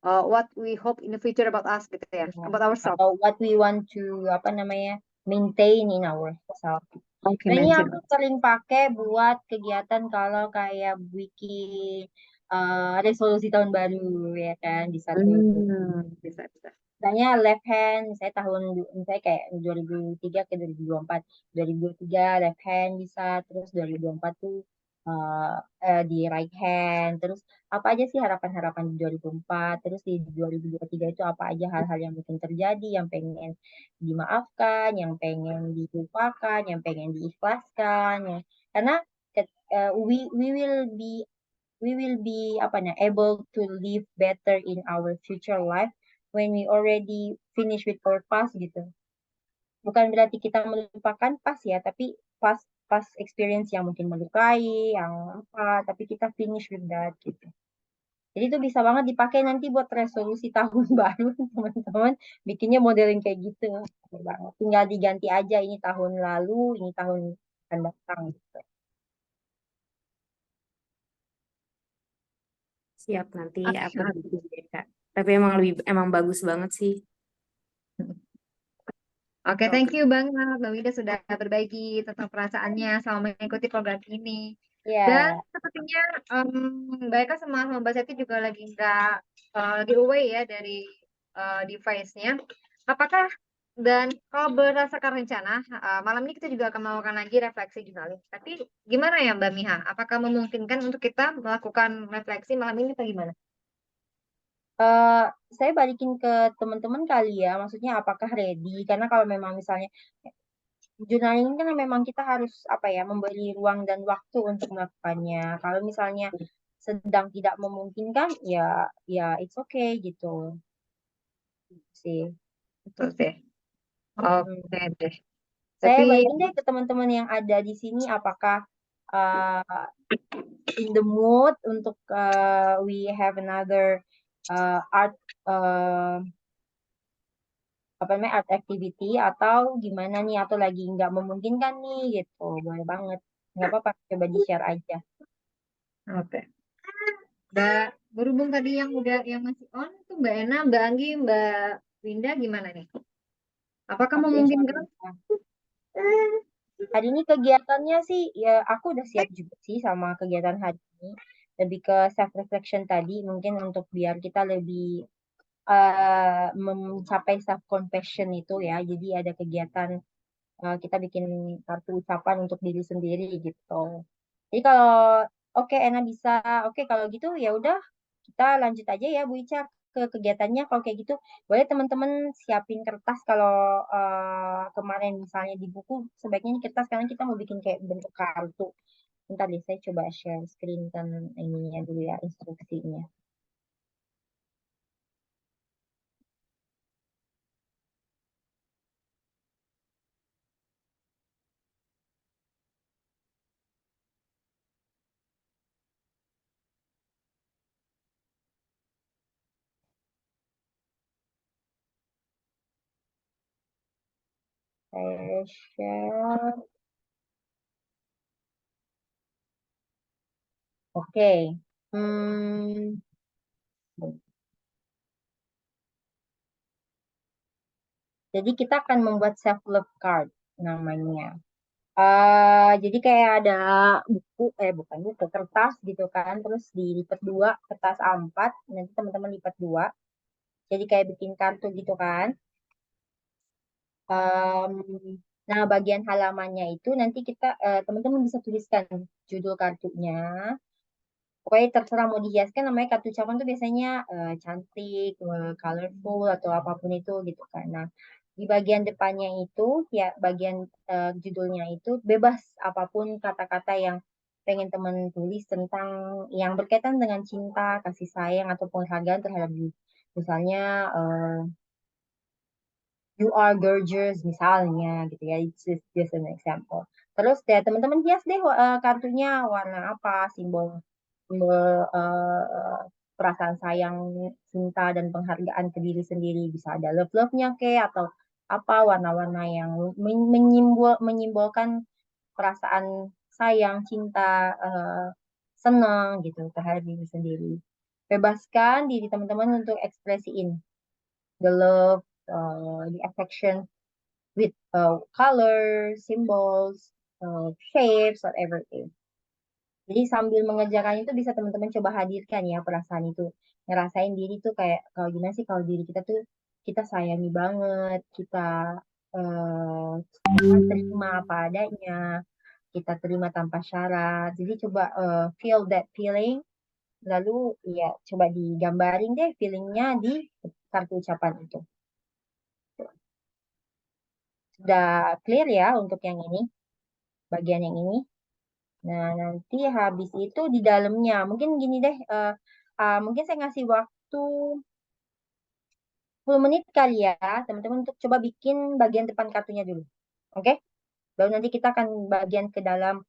what we hope in the future about us gitu ya, Ya. about ourselves. Atau what we want to apa namanya maintain in ourselves. Oke, Nah, ini mention. aku sering pakai buat kegiatan kalau kayak bikin resolusi tahun baru ya kan bisa tuh. Bisa bisa. Misalnya left hand, misalnya misalnya kayak 2003 ke 2024. 2023 left hand bisa, terus 2024 tuh eh, di right hand. Terus apa aja sih harapan-harapan di 2004, terus di 2023 itu apa aja hal-hal yang mungkin terjadi, yang pengen dimaafkan, yang pengen dilupakan, yang pengen diikhlaskan. Karena we will be apa namanya able to live better in our future life when we already finish with our past gitu. Bukan berarti kita melupakan past ya, tapi past past experience yang mungkin melukai, yang apa, tapi kita finish with that gitu. Jadi itu bisa banget dipakai nanti buat resolusi tahun baru teman-teman. Bikinnya modelin kayak gitu. Bener banget. Tinggal diganti aja ini tahun lalu, ini tahun akan datang gitu. Siap, nanti aku Oke. bikin deh Kak. Tapi emang bagus banget sih. Oke, thank Oke. you banget Mbak Wida sudah berbagi tentang perasaannya selama mengikuti program ini. Dan Ya, sepertinya Mbak Eka sama Mbak Seti juga lagi nggak lagi away ya dari device-nya. Apakah dan kalau berdasarkan rencana malam ini kita juga akan melakukan lagi refleksi jurnalis. Tapi gimana ya Mbak Miha? Apakah memungkinkan untuk kita melakukan refleksi malam ini atau gimana? eh, saya balikin ke teman-teman kali ya. Maksudnya apakah ready? Karena kalau memang misalnya journaling kan memang kita harus apa ya memberi ruang dan waktu untuk melakukannya. Kalau misalnya sedang tidak memungkinkan ya ya it's okay gitu sih. Betul sih. Mm-mm. Oke deh. Saya Tapi balikin deh ke teman-teman yang ada di sini apakah in the mood untuk we have another art uh, apa namanya art activity atau gimana nih atau lagi nggak memungkinkan nih gitu boleh banget Nggak apa-apa, coba di-share aja. Oke. Udah berhubung tadi yang masih on tuh Mbak Ena, Mbak Anggi, Mbak Winda gimana nih? Apakah Oke, memungkinkan? hari ini kegiatannya sih, ya aku udah siap juga sih sama kegiatan hari ini. Lebih ke self reflection tadi, mungkin untuk biar kita lebih mencapai self compassion itu ya. Jadi ada kegiatan kita bikin kartu ucapan untuk diri sendiri gitu. Jadi kalau oke Ena bisa, oke kalau gitu ya udah kita lanjut aja ya Bu Ica ke kegiatannya. Kalau kayak gitu boleh teman-teman siapin kertas kalau kemarin misalnya di buku sebaiknya ini kertas karena kita mau bikin kayak bentuk kartu. Bentar deh saya coba share screen kan ininya dulu ya instruksinya. Saya share. Oke. Hmm, jadi kita akan membuat self love card namanya. Jadi kayak ada buku, bukan buku, kertas gitu kan, terus dilipat dua, kertas A4, nanti teman-teman lipat dua, jadi kayak bikin kartu gitu kan. Em, nah, bagian halamannya itu nanti kita, teman-teman bisa tuliskan judul kartunya, pokoknya terserah mau dihiaskan, namanya kartu ucapan tuh biasanya cantik, colorful, atau apapun itu gitu kan. Nah, di bagian depannya itu, ya bagian judulnya itu bebas apapun kata-kata yang pengen teman tulis tentang yang berkaitan dengan cinta, kasih sayang, atau penghargaan terhadap diri. Misalnya, you are gorgeous misalnya gitu ya, it's just an example. Terus ya teman-teman hias deh kartunya warna apa, simbol simbol perasaan sayang, cinta dan penghargaan ke diri sendiri, bisa ada love-nya atau apa warna-warna yang menyimbolkan perasaan sayang, cinta, senang gitu terhadap diri sendiri. Bebaskan diri teman-teman untuk ekspresiin the love, the affection with color, symbols, shapes, whatever it is. Jadi sambil mengerjakan itu bisa teman-teman coba hadirkan ya perasaan itu. Ngerasain diri tuh kayak kalau gimana sih kalau diri kita tuh kita sayangi banget, kita terima apa adanya, kita terima tanpa syarat. Jadi coba feel that feeling, lalu ya coba digambarin deh feelingnya di kartu ucapan itu. Sudah clear ya untuk yang ini, bagian yang ini. Nah, nanti habis itu di dalamnya, mungkin gini deh, mungkin saya ngasih waktu 10 menit kali ya, teman-teman untuk coba bikin bagian depan kartunya dulu. Oke? Baru nanti kita akan bagian ke dalam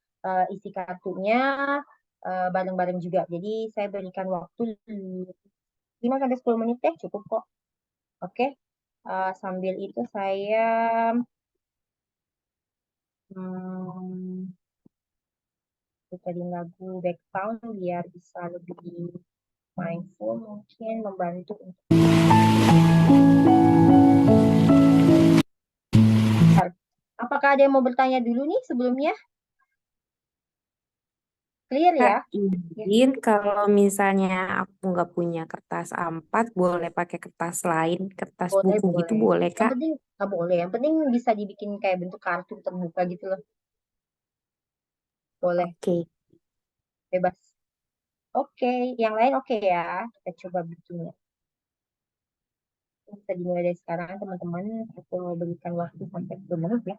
isi kartunya bareng-bareng juga. Jadi saya berikan waktu 5 sampai 10 menit deh, cukup kok. Oke? Sambil itu saya hmm, puterin lagu background biar bisa lebih mindful mungkin membantu untuk apakah ada yang mau bertanya dulu nih sebelumnya? Clear ya? Kak, izin kalau misalnya aku nggak punya kertas A4, boleh pakai kertas lain, kertas Boleh, buku gitu boleh. boleh, Yang Kak? penting nggak boleh. Yang penting bisa dibikin kayak bentuk kartu terbuka gitu loh. Boleh, Oke. bebas. Oke, yang lain oke ya. Kita coba bikin ya. Bisa dimulai dari sekarang teman-teman. Aku berikan waktu sampai 10 menit ya.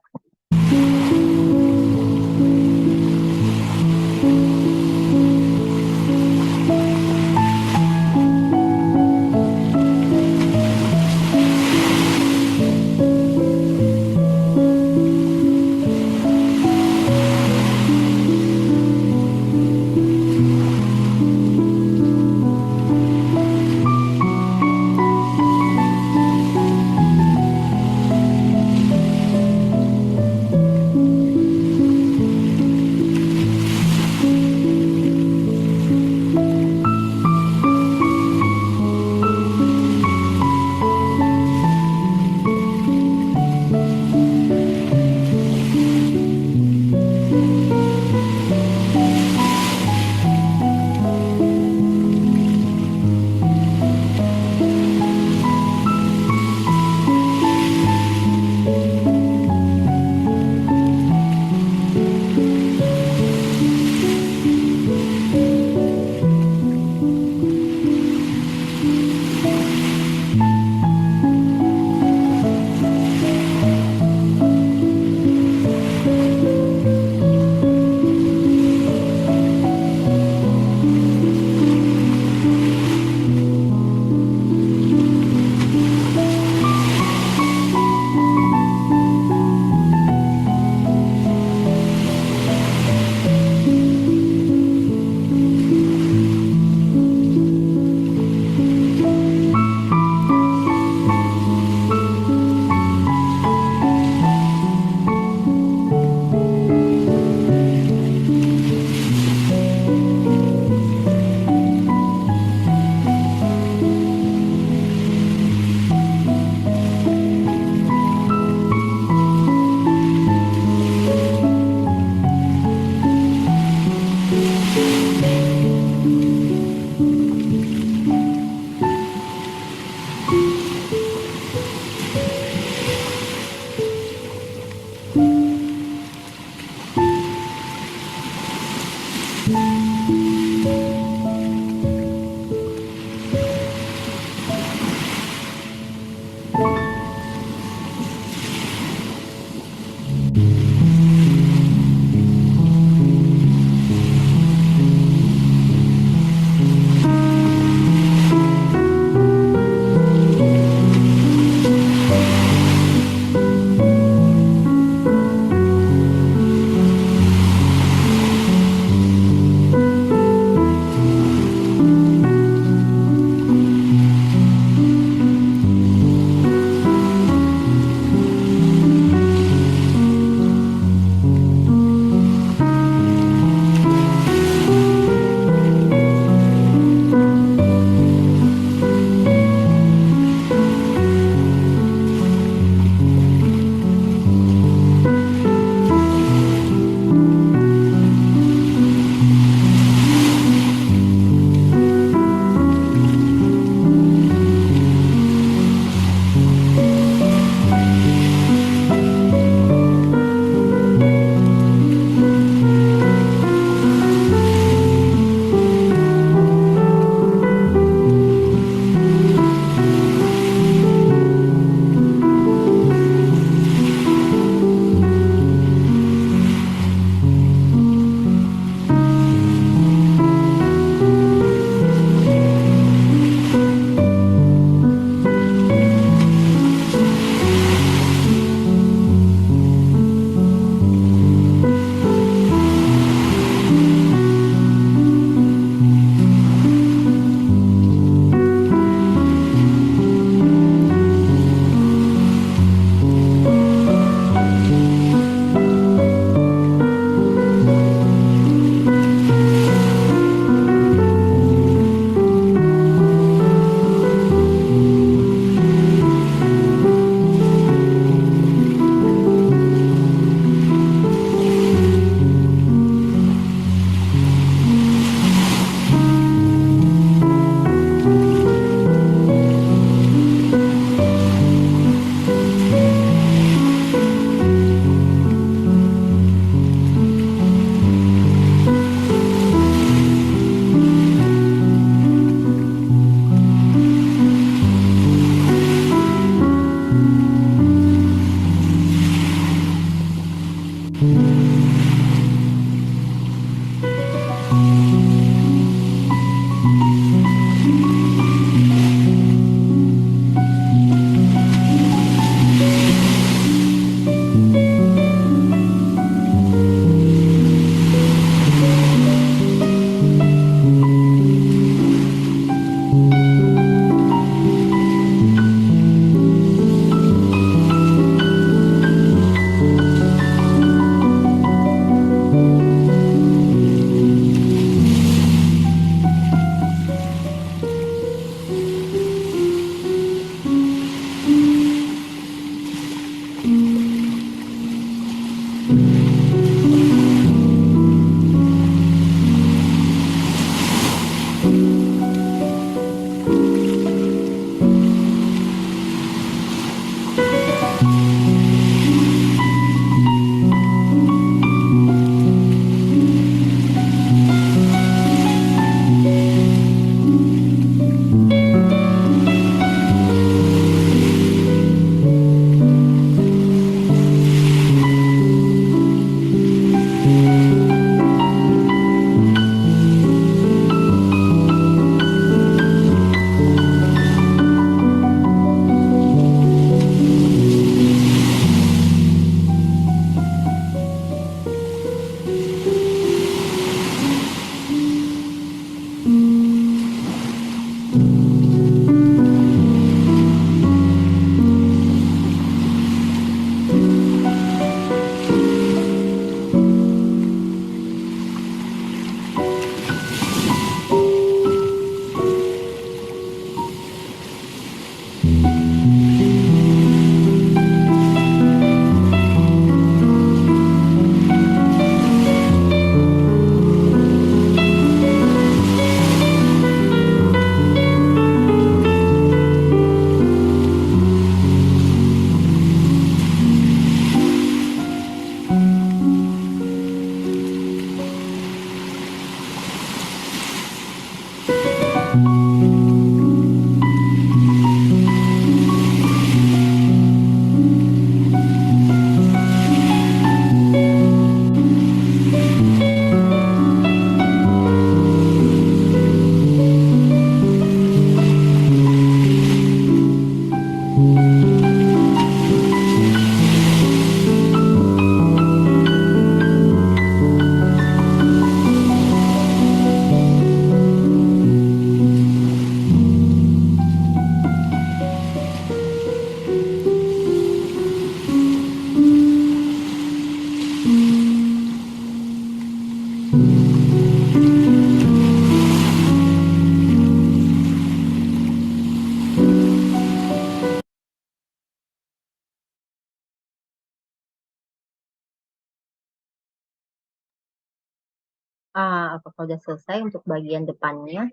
Apakah udah selesai untuk bagian depannya?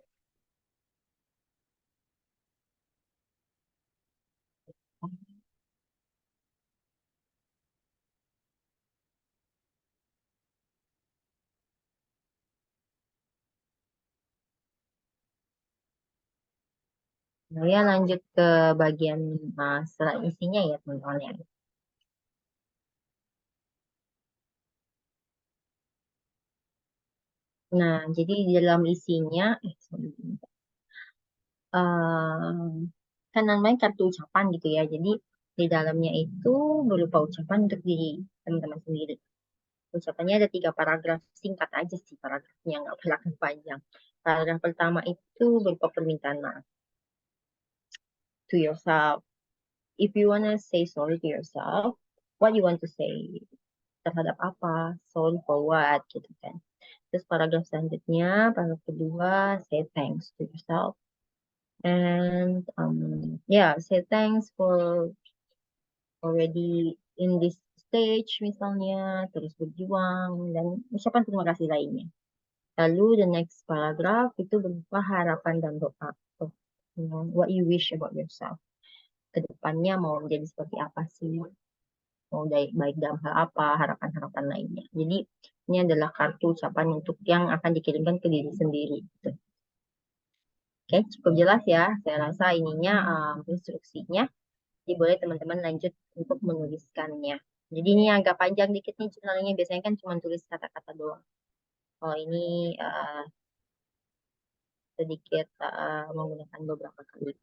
Saya lanjut ke bagian setelah isinya ya teman-teman ya. Nah, jadi di dalam isinya, sorry, kan namanya kartu ucapan gitu ya. Jadi di dalamnya itu berupa ucapan untuk diri teman-teman sendiri. Ucapannya ada 3 paragraf, singkat aja sih paragrafnya, nggak paragraf panjang. Paragraf pertama itu berupa permintaan maaf to yourself. If you wanna say sorry to yourself, what you want to say? Terhadap apa? Sorry for what? Gitu kan. Terus paragraf selanjutnya, paragraf kedua, say thanks to yourself. And say thanks for already in this stage misalnya, terus berjuang, dan ucapan terima kasih lainnya. Lalu the next paragraph itu berupa harapan dan doa. So, what you wish about yourself. Kedepannya mau menjadi seperti apa sih? Mau baik dalam hal apa, harapan-harapan lainnya. Jadi ini adalah kartu ucapan untuk yang akan dikirimkan ke diri sendiri. Gitu. Oke, cukup jelas ya. Saya rasa ininya instruksinya. Jadi boleh teman-teman lanjut untuk menuliskannya. Jadi ini agak panjang dikit nih jurnalnya. Biasanya kan cuma tulis kata-kata doang. Kalau ini sedikit menggunakan beberapa kali.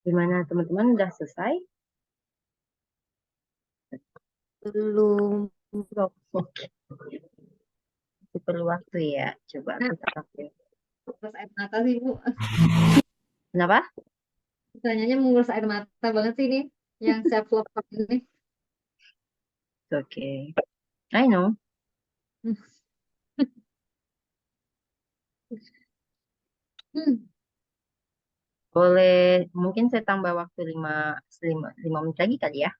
Gimana teman-teman udah selesai? Belum. Belum. Oke. Masih perlu waktu ya. Coba Nah, kita pakai. menguras air mata sih, Bu. Kenapa? Tanyanya menguras air mata banget sih ini. Yang self love ini. Oke. I know. Hmm. Boleh, mungkin saya tambah waktu 5 menit lagi kali ya.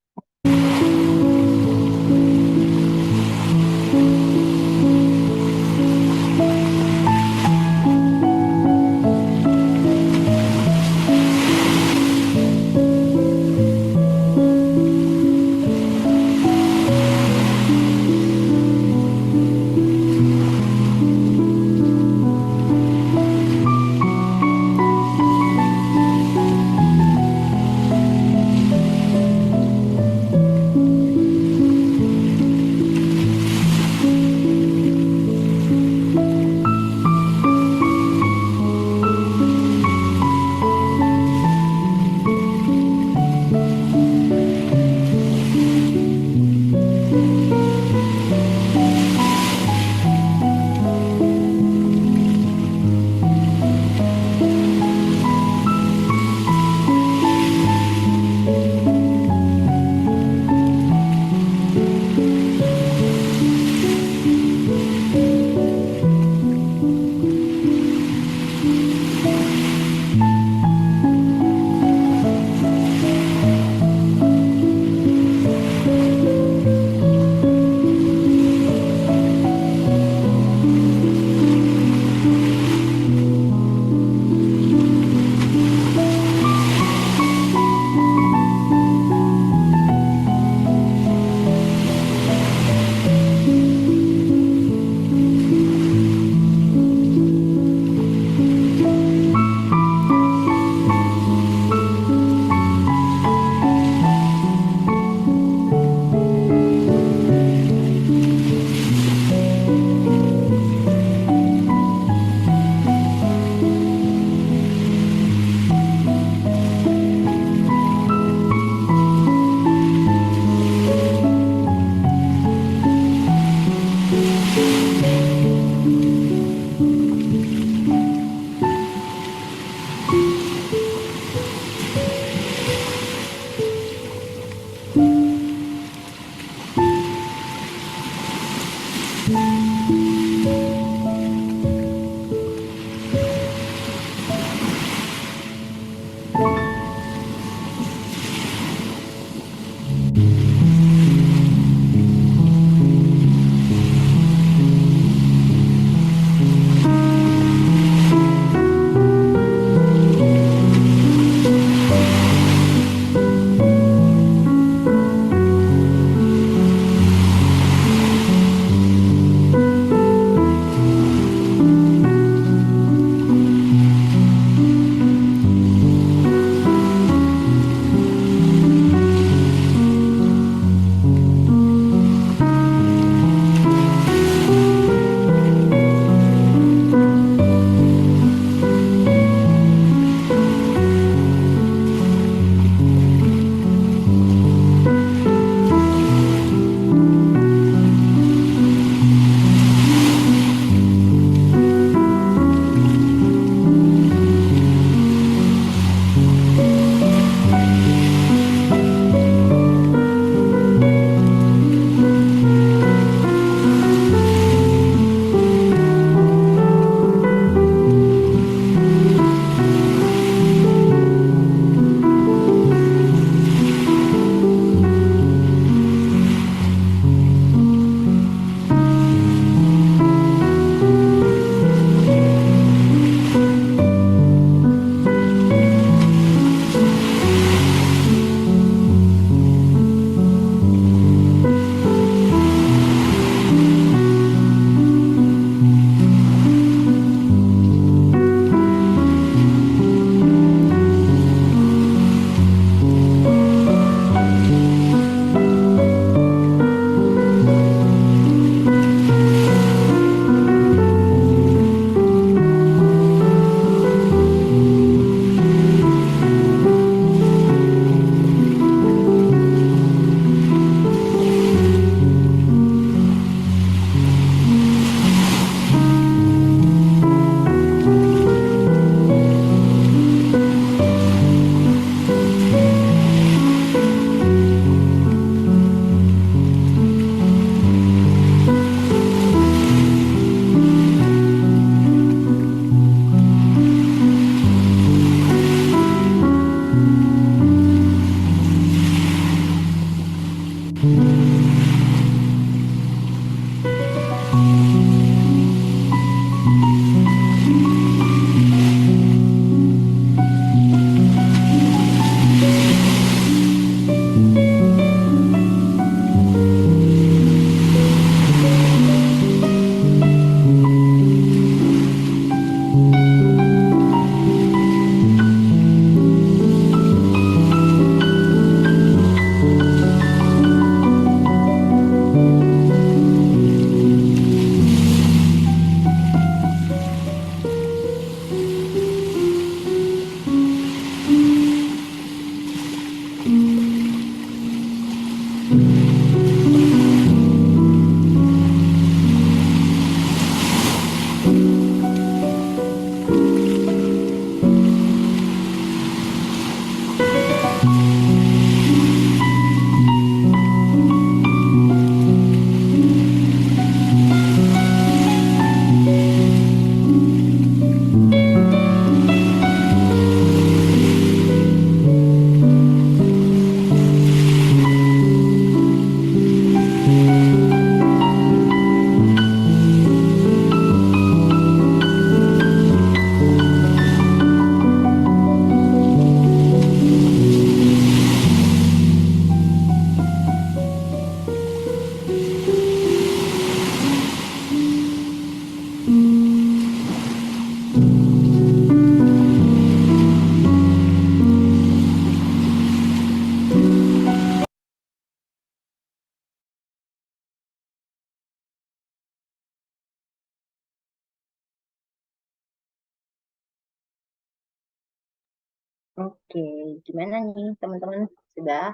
Oke, gimana nih teman-teman? Sudah?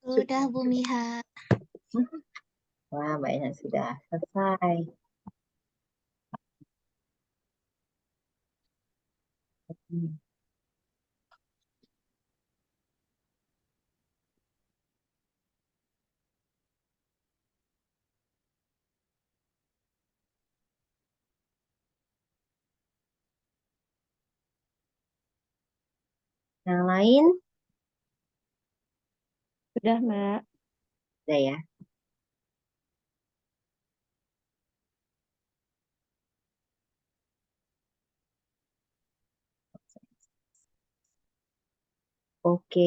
Udah, Bu Miha. Wah, banyak sudah selesai. Hmm. Yang lain, Sudah, Mbak. udah ya. Oke,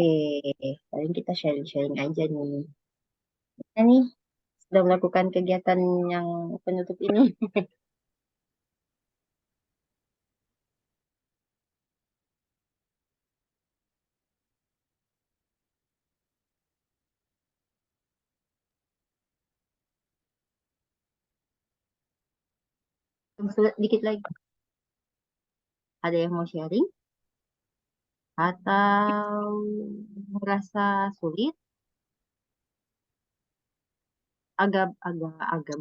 paling kita sharing-sharing aja nih. Nah, nih, sudah melakukan kegiatan yang penutup ini. Dikit lagi. Ada yang mau sharing? Atau merasa sulit? Agak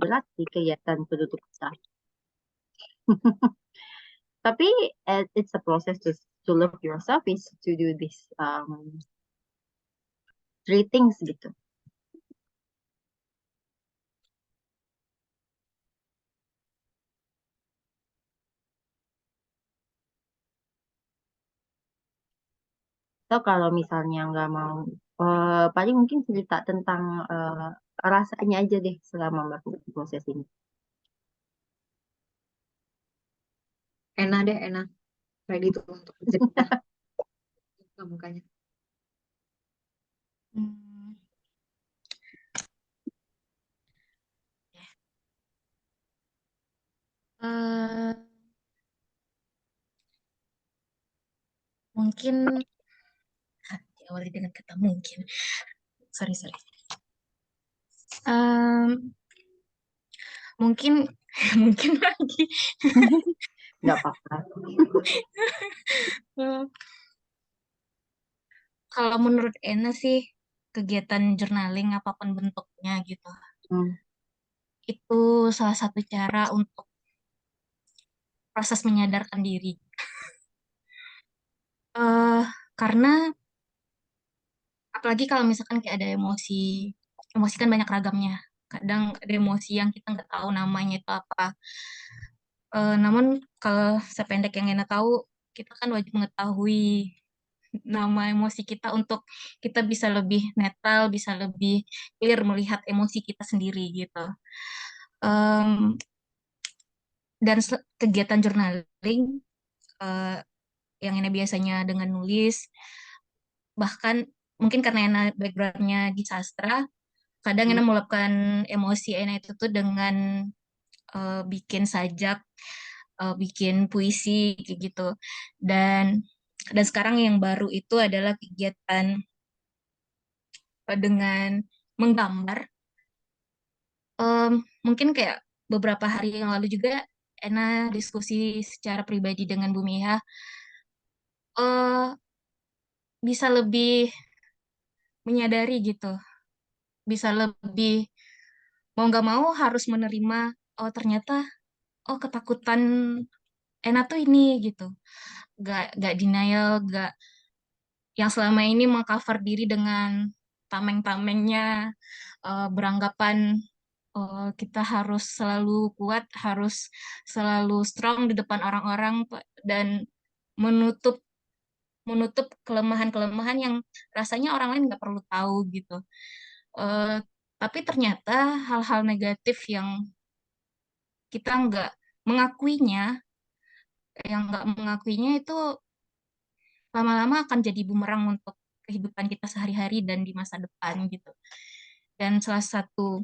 berat sih kegiatan penutup kita. Tapi it's a process to love yourself is to do this three things gitu. Atau kalau misalnya nggak mau, paling mungkin cerita tentang rasanya aja deh selama melakukan proses ini. Enak deh, enak. Ready tuh untuk cerita ke mukanya. Hmm, eh, mungkin diawali dengan kata mungkin. Sorry, sorry. Em, mungkin mungkin lagi. Nggak apa-apa. Eh, Kalau menurut Ena sih kegiatan journaling apapun bentuknya gitu, Hmm. itu salah satu cara untuk proses menyadarkan diri. eh karena apalagi kalau misalkan kayak ada emosi, emosi kan banyak ragamnya. Kadang ada emosi yang kita nggak tahu namanya itu apa. Namun kalau sependek yang Ena tahu, kita kan wajib mengetahui nama emosi kita untuk kita bisa lebih netral, bisa lebih clear melihat emosi kita sendiri gitu. Em, dan kegiatan journaling eh, yang ini biasanya dengan nulis, bahkan mungkin karena Ena backgroundnya di sastra, kadang Hmm. Ena meluapkan emosi Ena itu tuh dengan bikin sajak, bikin puisi kayak gitu. Dan dan sekarang yang baru itu adalah kegiatan dengan menggambar. Em, mungkin kayak beberapa hari yang lalu juga Ena diskusi secara pribadi dengan Bu Miha, bisa lebih menyadari gitu, bisa lebih mau nggak mau harus menerima, oh ternyata oh ketakutan Ena tuh ini gitu, nggak denial, nggak yang selama ini mengcover diri dengan tameng-tamengnya, beranggapan kita harus selalu kuat, harus selalu strong di depan orang-orang dan menutup menutup kelemahan-kelemahan yang rasanya orang lain nggak perlu tahu gitu. Eh, tapi ternyata hal-hal negatif yang kita nggak mengakuinya itu lama-lama akan jadi bumerang untuk kehidupan kita sehari-hari dan di masa depan gitu. Dan salah satu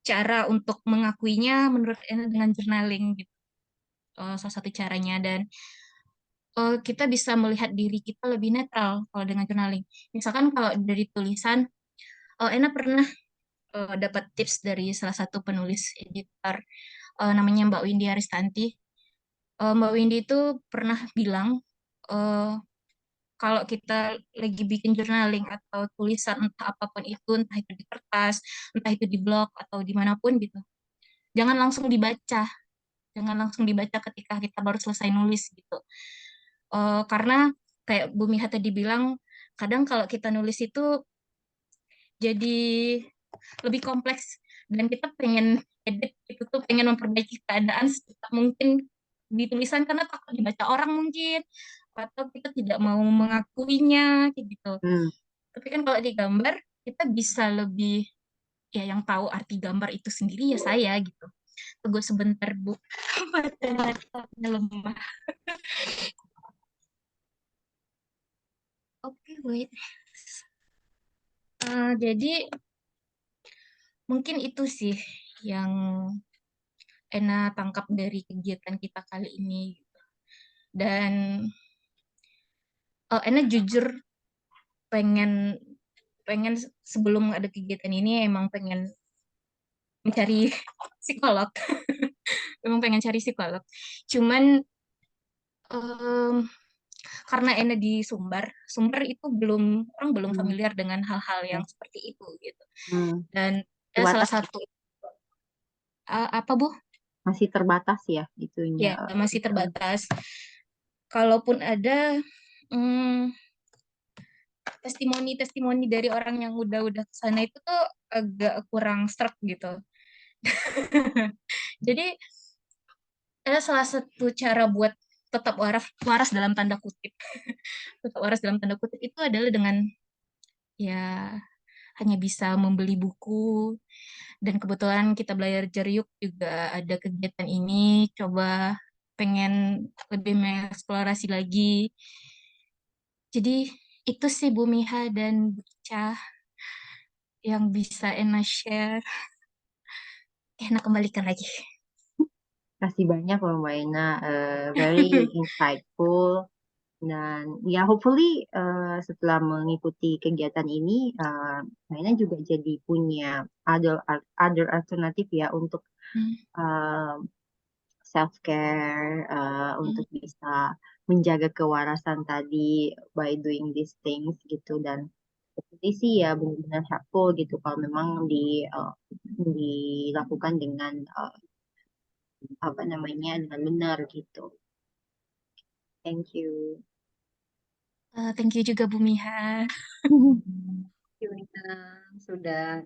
cara untuk mengakuinya menurut Ena dengan journaling gitu. Salah satu caranya dan kita bisa melihat diri kita lebih netral kalau dengan journaling. Misalkan kalau dari tulisan, Ena pernah dapat tips dari salah satu penulis editor namanya Mbak Windy Aristanti. Mbak Windy itu pernah bilang eh, kalau kita lagi bikin journaling atau tulisan entah apapun itu, entah itu di kertas, entah itu di blog atau dimanapun gitu, jangan langsung dibaca, jangan langsung dibaca ketika kita baru selesai nulis gitu. Karena kayak Bu Miha tadi bilang, kadang kalau kita nulis itu jadi lebih kompleks dan kita pengen edit itu tuh pengen memperbaiki keadaan secepat mungkin di tulisan karena takut dibaca orang mungkin atau kita tidak mau mengakuinya kayak gitu. Hmm. Tapi kan kalau di gambar kita bisa lebih, ya yang tahu arti gambar itu sendiri ya saya gitu. Tunggu sebentar Bu, baterai laptopnya lemah. Oke, wait. Jadi mungkin itu sih yang Ena tangkap dari kegiatan kita kali ini. Dan Ena jujur pengen pengen sebelum ada kegiatan ini emang pengen mencari psikolog. Memang pengen cari psikolog. Cuman em, karena Ena di Sumbar, Sumbar itu orang belum Hmm. familiar dengan hal-hal yang seperti itu gitu. Hmm. Dan salah Terbatas, satu apa Bu? masih terbatas ya itunya. Ya masih terbatas. Kalaupun ada testimoni-testimoni dari orang yang udah ke sana itu tuh agak kurang struck gitu. Jadi ada salah satu cara buat tetap waras dalam tanda kutip. Tetap waras dalam tanda kutip itu adalah dengan ya hanya bisa membeli buku. Dan kebetulan kita belajar Jeriuk juga ada kegiatan ini, coba pengen lebih mengeksplorasi lagi. Jadi itu sih Bu Miha dan Bu Ica yang bisa Ena share. Ena kembalikan lagi. Kasih banyak loh Mbak Ena, very insightful. Dan ya hopefully setelah mengikuti kegiatan ini, Mbak Ena juga jadi punya other alternatif ya untuk self care, untuk bisa menjaga kewarasan tadi by doing these things gitu. Dan seperti sih ya benar-benar helpful gitu kalau memang dilakukan dengan apa namanya dengan benar gitu. Thank you. Thank you juga Bu Miha. Yunita sudah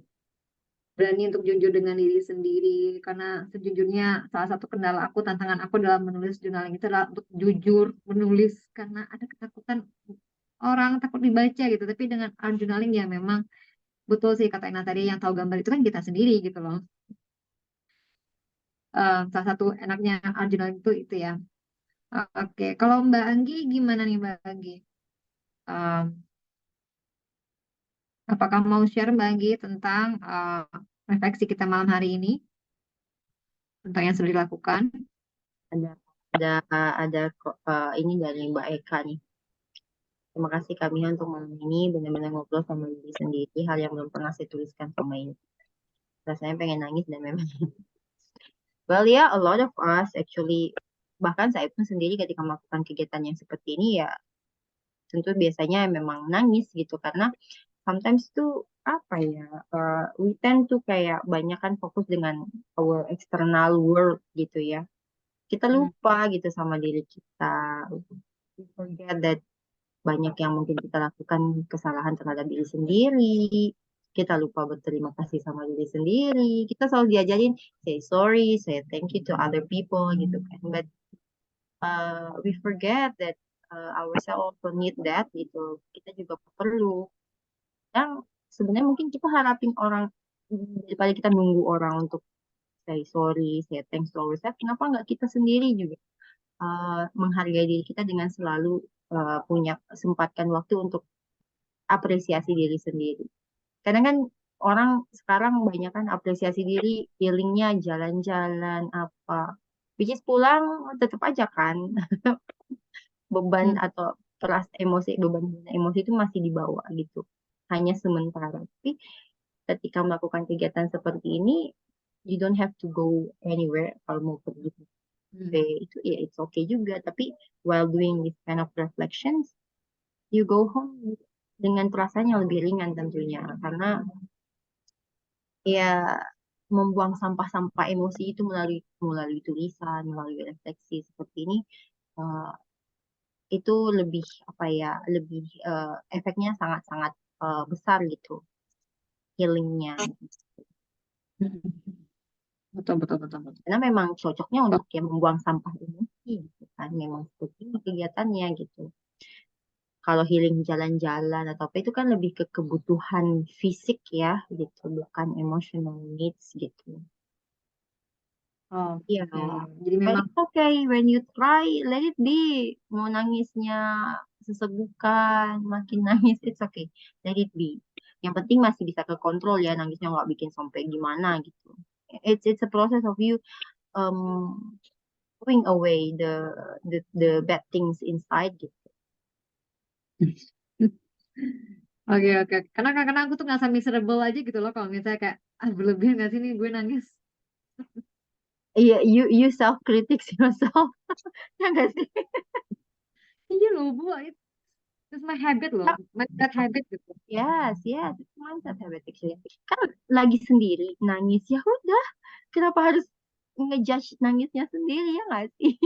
berani untuk jujur dengan diri sendiri, karena sejujurnya salah satu kendala aku, tantangan aku dalam menulis journaling itu adalah untuk jujur menulis, karena ada ketakutan orang takut dibaca gitu. Tapi dengan art journaling ya memang betul sih kata Ina tadi, yang tahu gambar itu kan kita sendiri gitu loh. Salah satu enaknya art journaling itu ya. Oke, kalau Mbak Anggi gimana nih Mbak Anggi? Um, Apakah mau share Mbak Anggi tentang refleksi kita malam hari ini, tentang yang sudah dilakukan? Ada ada ini dari Mbak Eka nih. Terima kasih kami untuk malam ini benar-benar ngobrol sama diri sendiri, hal yang belum pernah saya tuliskan sama ini. Rasanya pengen nangis dan memang well ya, a lot of us actually, bahkan saya pun sendiri ketika melakukan kegiatan yang seperti ini ya tentu biasanya memang nangis gitu, karena sometimes tuh apa ya, we tend to kayak banyak kan fokus dengan our external world gitu ya, kita lupa gitu sama diri kita, we forget that banyak yang mungkin kita lakukan kesalahan terhadap diri sendiri, kita lupa berterima kasih sama diri sendiri, kita selalu diajarin say sorry, say thank you to other people gitu kan, but we forget that ourselves also need that gitu, kita juga perlu. Yang sebenarnya mungkin kita harapin orang, daripada kita nunggu orang untuk say sorry, say thanks to ourselves, kenapa nggak kita sendiri juga menghargai diri kita dengan selalu punya sempatkan waktu untuk apresiasi diri sendiri. Kadang kan orang sekarang banyak kan apresiasi diri, healingnya jalan-jalan apa, which is pulang tetap aja kan beban atau beban emosi itu masih dibawa gitu, hanya sementara. Tapi ketika melakukan kegiatan seperti ini, you don't have to go anywhere kalau mau pergi itu ya it's okay juga. Tapi while doing this kind of reflections, you go home dengan perasaan yang lebih ringan tentunya, karena ya membuang sampah-sampah emosi itu melalui tulisan, melalui refleksi seperti ini, uh, itu lebih apa ya, lebih efeknya sangat-sangat besar gitu, healingnya. Betul, betul, betul, betul. Karena memang cocoknya untuk yang membuang sampah emosi gitu kan, memang seperti ini kegiatannya gitu. Kalau healing jalan-jalan atau apa itu kan lebih ke kebutuhan fisik ya gitu, bukan emotional needs gitu. Oh, Iya, jadi but memang it's okay when you try, let it be. Mau nangisnya sesegukan, makin nangis, it's okay, let it be. Yang penting masih bisa kekontrol ya, nangisnya nggak bikin sampai gimana gitu. It's a process of you um throwing away the bad things inside gitu. oke oke. Karena aku tuh ngerasa miserable aja gitu loh kalau misalnya kayak berlebihan gak sih nih gue nangis. Iya, you self critics yourself, ya nggak sih? Iya loh Bu, it's my habit loh, my bad habit gitu. Yes, yes, it's mindset habit actually. Kan lagi sendiri nangis ya udah, kenapa harus ngejudge nangisnya sendiri ya nggak sih?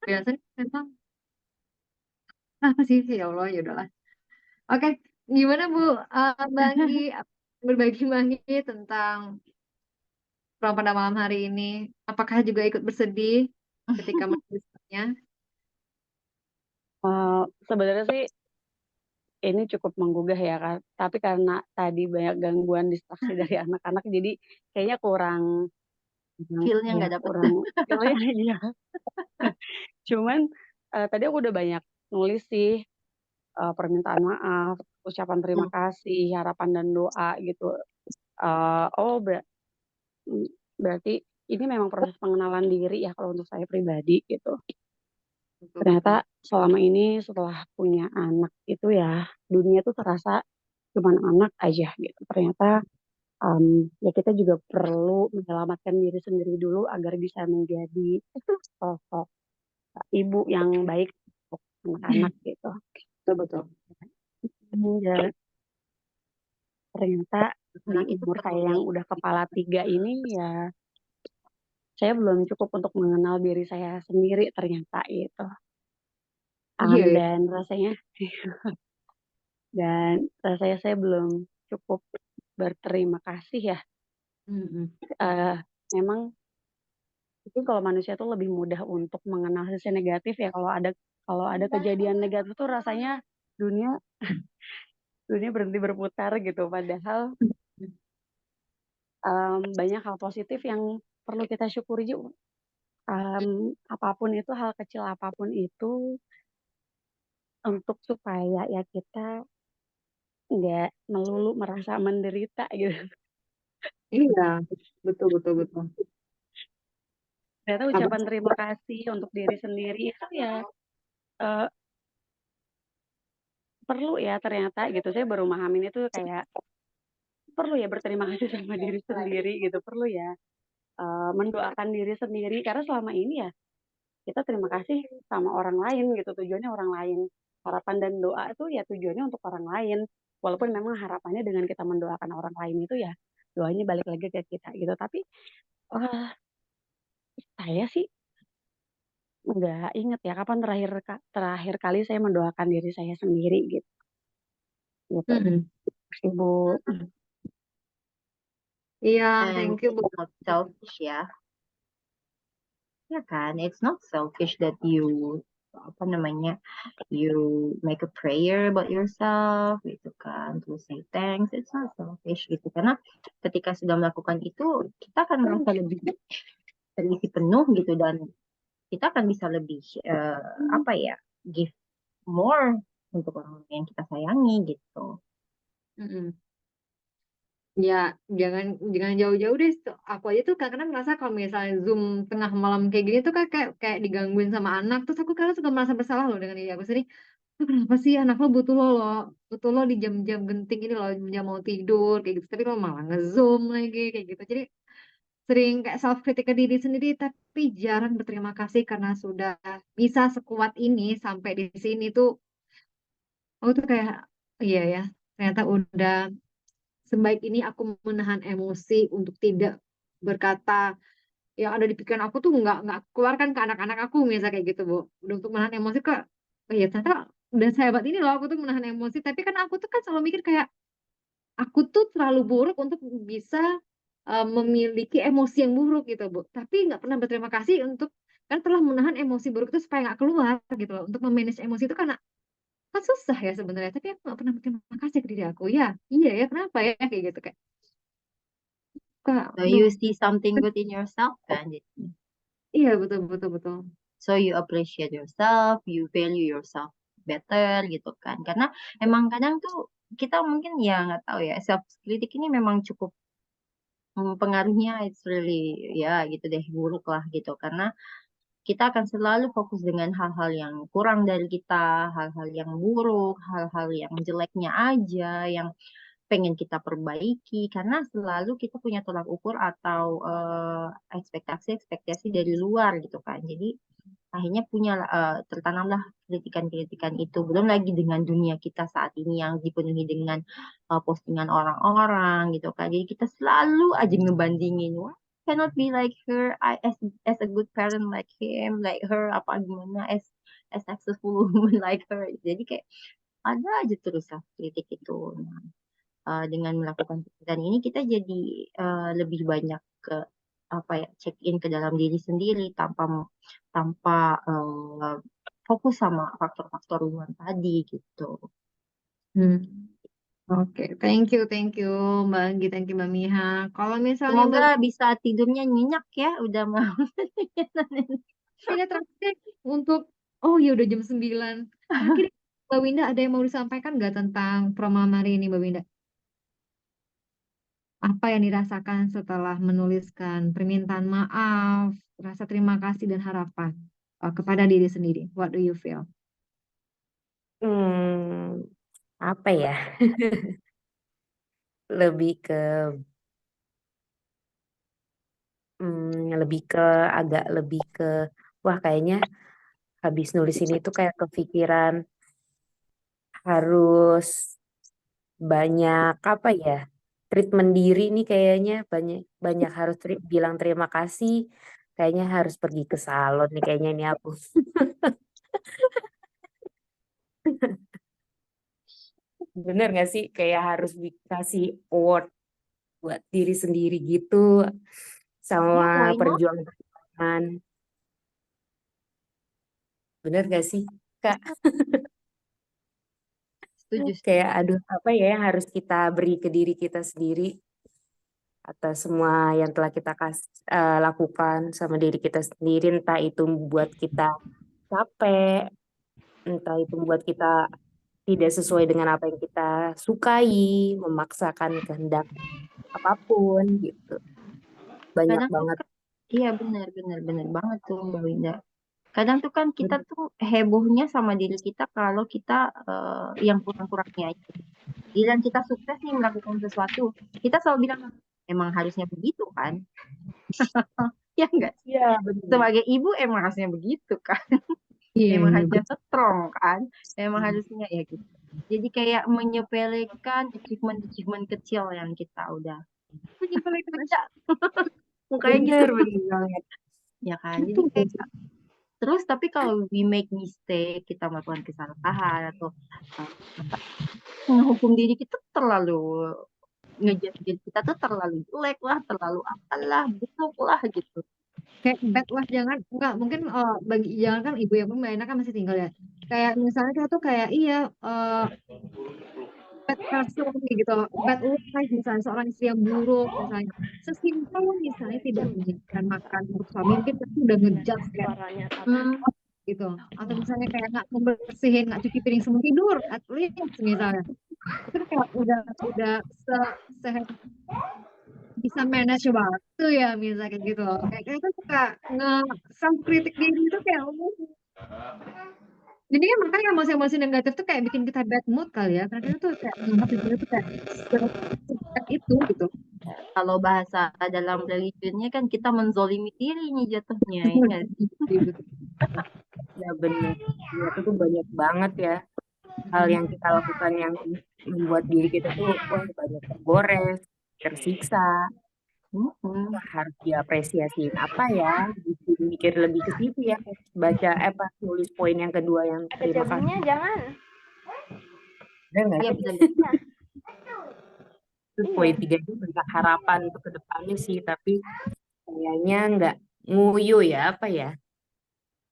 Biasanya memang apa sih ya Allah ya udahlah. Oke, gimana Bu, Mbak Anggi berbagi Mbak Anggi tentang pulang pada malam hari ini? Apakah juga ikut bersedih ketika menulisnya? Sebenarnya sih ini cukup menggugah ya Kak. Tapi karena tadi banyak gangguan distraksi dari anak-anak, jadi kayaknya kurang Feel-nya ya nggak dapet. kurang feelnya iya. Cuman tadi aku udah banyak nulis sih permintaan maaf, ucapan terima kasih, harapan dan doa gitu. Berarti ini memang proses pengenalan diri ya kalau untuk saya pribadi gitu. Betul, Ternyata betul. selama ini setelah punya anak itu ya dunia tuh terasa cuma anak aja gitu. Ternyata ya kita juga perlu menyelamatkan diri sendiri dulu agar bisa menjadi sosok ibu yang baik untuk anak-anak gitu. Betul, betul. Dan ternyata di Anak itu umur perlu saya yang udah kepala 3 ini ya saya belum cukup untuk mengenal diri saya sendiri ternyata itu. Iya, ya. Dan rasanya saya belum cukup berterima kasih ya. Mm-mm. Eh, Memang itu kalau manusia tuh lebih mudah untuk mengenal sisi negatif ya kalau ada kejadian negatif tuh rasanya dunia dunia berhenti berputar gitu. Padahal banyak hal positif yang perlu kita syukuri juga. Apapun itu hal kecil apapun itu untuk supaya ya kita nggak melulu merasa menderita gitu. Iya, betul, betul, betul. Ternyata Apa? ucapan terima kasih untuk diri sendiri itu ya eh, perlu ya ternyata gitu. Saya baru memahami itu kayak perlu ya berterima kasih sama diri sendiri gitu. Perlu ya mendoakan diri sendiri karena selama ini ya kita terima kasih sama orang lain gitu. Tujuannya orang lain. Harapan dan doa itu ya tujuannya untuk orang lain. Walaupun memang harapannya dengan kita mendoakan orang lain itu ya doanya balik lagi ke kita gitu. Tapi eh, saya sih nggak inget ya kapan terakhir kali saya mendoakan diri saya sendiri gitu. Gitu. Mm-mm. Ibu. Iya, and thank you Bu. it's not selfish ya. Ya kan, it's not selfish that you apa namanya, you make a prayer about yourself gitu kan, to say thanks, it's not selfish gitu, karena ketika sudah melakukan itu kita akan merasa lebih terisi penuh gitu, dan kita akan bisa lebih apa ya, give more untuk orang yang kita sayangi gitu. Mm-mm. Ya, jangan jangan jauh-jauh deh. Aku aja tuh kadang-kadang merasa kalau misalnya Zoom tengah malam kayak gini tuh kayak digangguin sama anak. Terus aku kadang suka merasa bersalah loh dengan diri aku sendiri. "Lu kenapa sih anak lo butuh lo di jam-jam genting ini loh, jam mau tidur kayak gitu. Tapi lo malah nge-Zoom lagi kayak gitu. Jadi sering kayak self kritik ke diri sendiri, tapi jarang berterima kasih karena sudah bisa sekuat ini sampai di sini tuh. Aku tuh kayak, iya ya, ternyata udah sebaik ini aku menahan emosi untuk tidak berkata yang ada di pikiran aku tuh nggak aku keluarkan ke anak-anak aku misalnya kayak gitu Bu. Udah untuk menahan emosi kok, oh iya ternyata udah sehebat ini loh aku tuh menahan emosi. Tapi kan aku tuh kan selalu mikir kayak aku tuh terlalu buruk untuk bisa memiliki emosi yang buruk gitu Bu. Tapi nggak pernah berterima kasih untuk kan telah menahan emosi buruk itu supaya nggak keluar gitu loh. Untuk memanage emosi itu karena kan susah ya sebenarnya, tapi aku nggak pernah berterima kasih ke diri aku. Ya, iya ya, kenapa ya kayak gitu kayak kak, So aduh, you see something good in yourself kan, jadi iya betul betul betul. so you appreciate yourself, you value yourself better gitu kan. Karena emang kadang tuh kita mungkin ya nggak tahu ya, self kritik ini memang cukup pengaruhnya it's really ya gitu deh buruk lah gitu. Karena kita akan selalu fokus dengan hal-hal yang kurang dari kita, hal-hal yang buruk, hal-hal yang jeleknya aja, yang pengen kita perbaiki, karena selalu kita punya tolak ukur atau ekspektasi-ekspektasi dari luar gitu kan. Jadi akhirnya punya tertanamlah kritikan-kritikan itu. Belum lagi dengan dunia kita saat ini yang dipenuhi dengan postingan orang-orang gitu kan. Jadi kita selalu aja ngebandingin, wah cannot be like her, as a good parent like him, like her, apa gimana as successful woman like her. Jadi kayak ada aja terus lah kritik itu. Nah, dengan melakukan pekerjaan ini kita jadi lebih banyak ke apa ya check in ke dalam diri sendiri tanpa tanpa fokus sama faktor-faktor luar tadi gitu. Hmm. Oke, thank you Mbak Anggi, thank you Mbak Miha. Kalau misalnya Semoga Mbak bisa tidurnya nyenyak ya, udah mau. Winda terakhir untuk, oh ya udah jam 9. Terakhir Mbak Winda ada yang mau disampaikan nggak tentang program hari ini Mbak Winda? Apa yang dirasakan setelah menuliskan permintaan maaf, rasa terima kasih dan harapan kepada diri sendiri? What do you feel? Hmm, apa ya? Lebih ke lebih ke agak lebih ke wah kayaknya habis nulis ini tuh kayak kepikiran harus banyak apa ya? Treatment diri nih kayaknya banyak banyak harus bilang terima kasih. Kayaknya harus pergi ke salon nih kayaknya ini aku. Bener gak sih? Kayak harus dikasih award buat diri sendiri gitu sama Yeah, why not? perjuangan. Bener gak sih, Kak? Setuju. Kayak aduh apa ya yang harus kita beri ke diri kita sendiri atas semua yang telah kita lakukan sama diri kita sendiri, entah itu membuat kita capek, entah itu membuat kita tidak sesuai dengan apa yang kita sukai, memaksakan kehendak apapun gitu. Banyak Kadang tuh banget. iya benar banget tuh Mbak Winda. Kadang tuh kan kita tuh hebohnya sama diri kita kalau kita yang kurang-kurangnya aja. Giliran kita sukses nih melakukan sesuatu, kita selalu bilang emang harusnya begitu kan? Ya enggak? Iya, benar. Sebagai ibu emang harusnya begitu kan? Iya, Emang iya, harusnya strong kan? Emang harusnya ya gitu. Jadi kayak menyepelekan achievement-achievement kecil yang kita udah menyepelekan aja. Mukanya gitu Bener, bener banget. ya kan. Jadi kayak terus tapi kalau we make mistake, kita melakukan kesalahan atau apa, menghukum diri kita terlalu ngejudge diri kita tuh terlalu jelek lah, terlalu apalah, buruk lah gitu. kayak bad lah, jangan enggak mungkin bagi jangan kan ibu yang pun Mbak Ena kan masih tinggal ya. Kayak misalnya kita tuh kayak iya bad person gitu, bad life misalnya seorang istri yang buruk misalnya. Sesimpel misalnya tidak menyiapkan makan untuk suami mungkin kita udah ngejudge kayak Hmm, gitu. Atau misalnya kayak nggak membersihin, nggak cuci piring sebelum tidur, at least misalnya. Itu kayak udah se bisa manage waktu ya misalnya kayak gitu loh. Kayak kita suka nge self kritik diri itu kayak jadi kan makanya emosi-emosi negatif tuh kayak bikin kita bad mood kali ya. Karena kita tuh kayak menganggap diri tuh kayak se itu gitu. kalau bahasa dalam religionnya kan kita menzolimi diri nih jatuhnya ya nggak sih? Gitu. Ya bener. Ternyata tuh banyak banget ya hal yang kita lakukan yang membuat diri kita tuh wah banyak tergores, tersiksa. Hmm. Wah, harus diapresiasiin apa ya? Mikir lebih ke situ ya. Baca pas nulis poin yang kedua yang terima kasih. jangan. Bener nggak Iya sih? benar. Itu poin 3 itu tentang harapan untuk kedepannya sih, tapi kayaknya nggak nguyu ya apa ya?